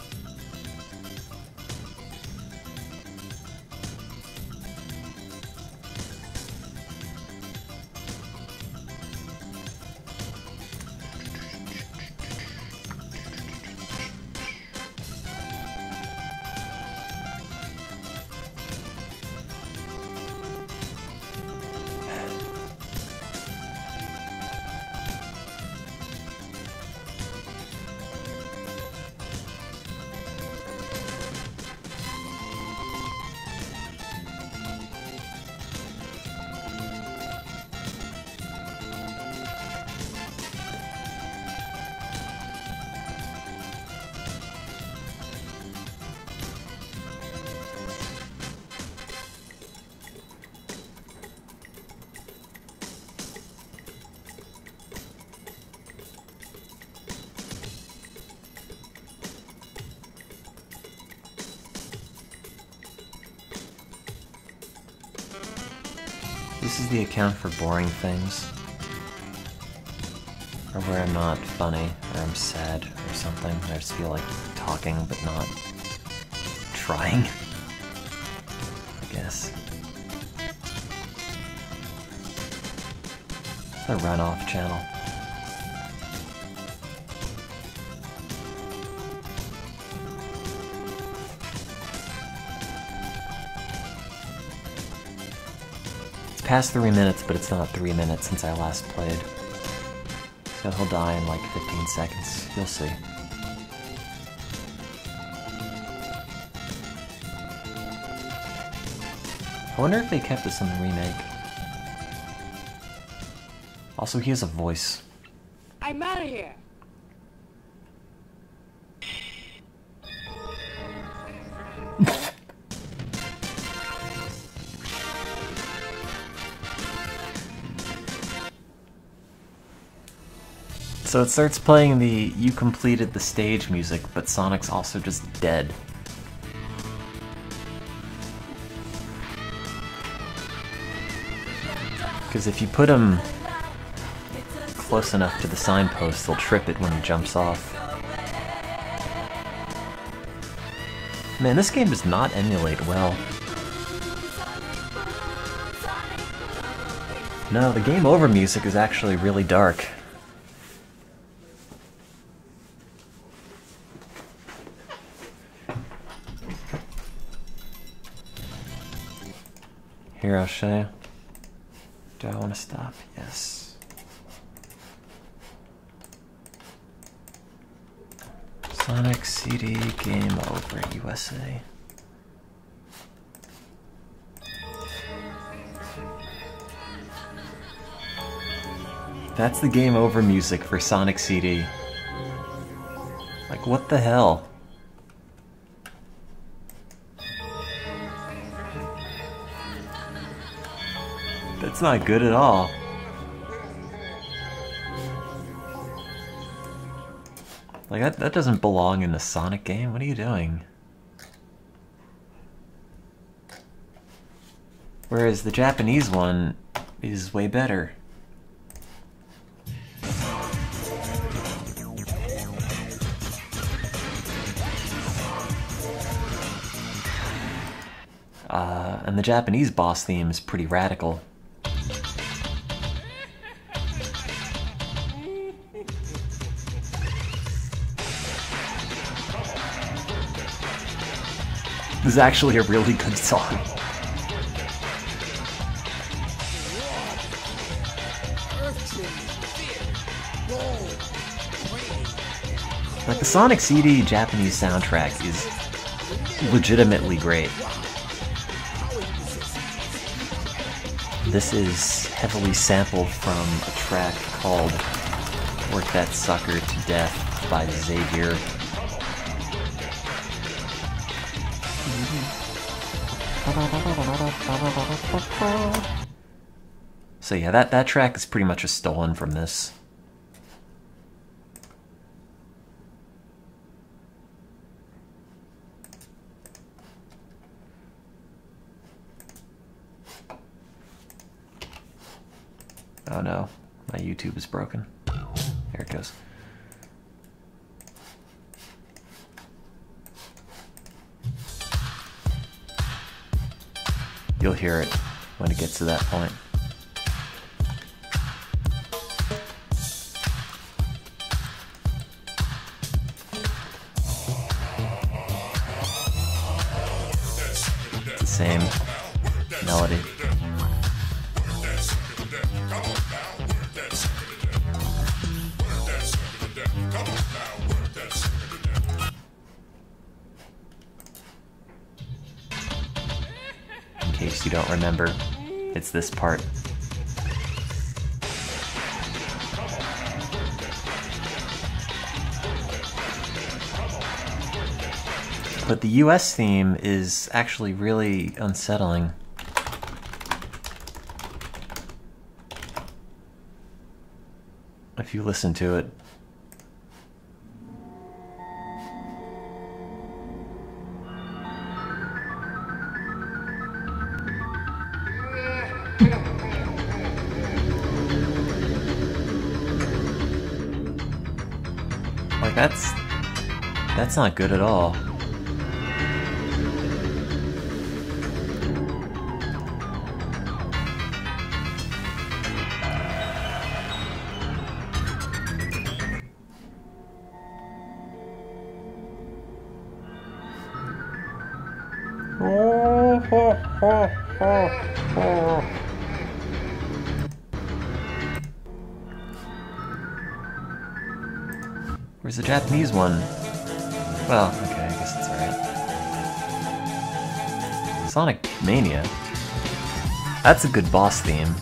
This is the account for boring things. Or where I'm not funny, or I'm sad, or something. I just feel like talking, but not trying, I guess. It's a runoff channel. Past 3 minutes, but it's not 3 minutes since I last played. So he'll die in like 15 seconds. You'll see. I wonder if they kept this in the remake. Also, he has a voice. I'm out of here! So it starts playing the "you completed the stage" music, but Sonic's also just dead. Because if you put him close enough to the signpost, he'll trip it when he jumps off. Man, this game does not emulate well. No, the game over music is actually really dark. Here, I'll show you. Do I want to stop? Yes. Sonic CD Game Over USA. That's the Game Over music for Sonic CD. Like, what the hell? That's not good at all. Like, that doesn't belong in the Sonic game. What are you doing? Whereas the Japanese one is way better. And the Japanese boss theme is pretty radical. This is actually a really good song. Like, the Sonic CD Japanese soundtrack is legitimately great. This is heavily sampled from a track called Work That Sucker to Death by Xavier. So yeah, that track is pretty much just stolen from this. Oh no, my YouTube is broken. There it goes. You'll hear it when it gets to that point. It's the same melody. In case you don't remember, it's this part. But the US theme is actually really unsettling. If you listen to it. Like, that's not good at all. Where's the Japanese one? Well, okay, I guess it's alright. Sonic Mania. That's a good boss theme.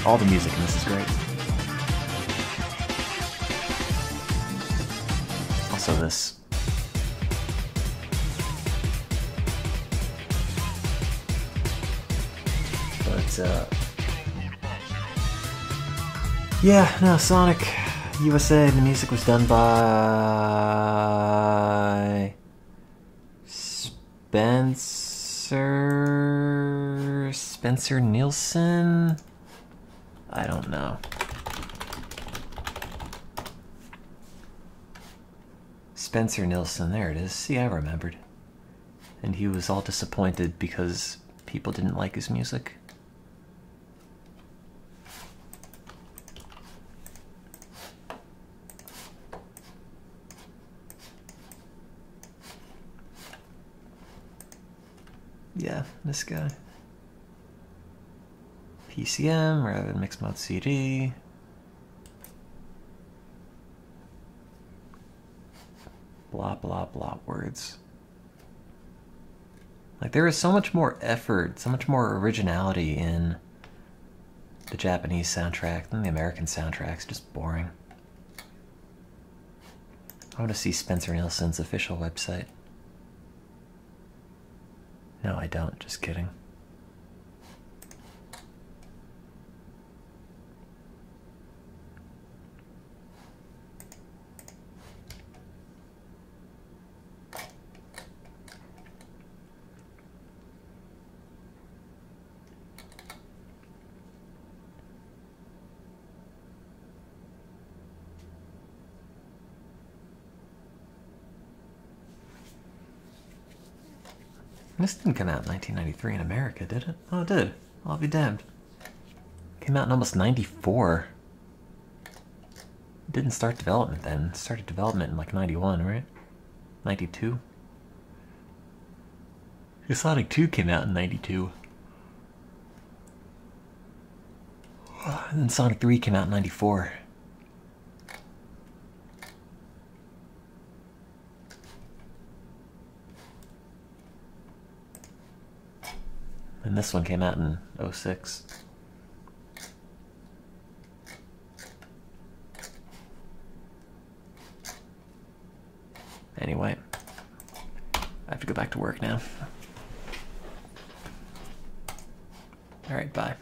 All the music in this is great. Also this. Yeah, no, Sonic USA, the music was done by Spencer Nielsen? I don't know. Spencer Nielsen, there it is. See, I remembered. And he was all disappointed because people didn't like his music. Yeah, this guy. PCM rather than Mixed Mod CD. Blah blah blah words. Like, there is so much more effort, so much more originality in the Japanese soundtrack than the American soundtrack's just boring. I want to see Spencer Nielsen's official website. No, I don't. Just kidding. This didn't come out in 1993 in America, did it? Oh, it did. I'll be damned. Came out in almost 94. It didn't start development then. It started development in like 91, right? 92? Sonic 2 came out in 92. And then Sonic 3 came out in 94. And this one came out in 06. Anyway, I have to go back to work now. Alright, bye.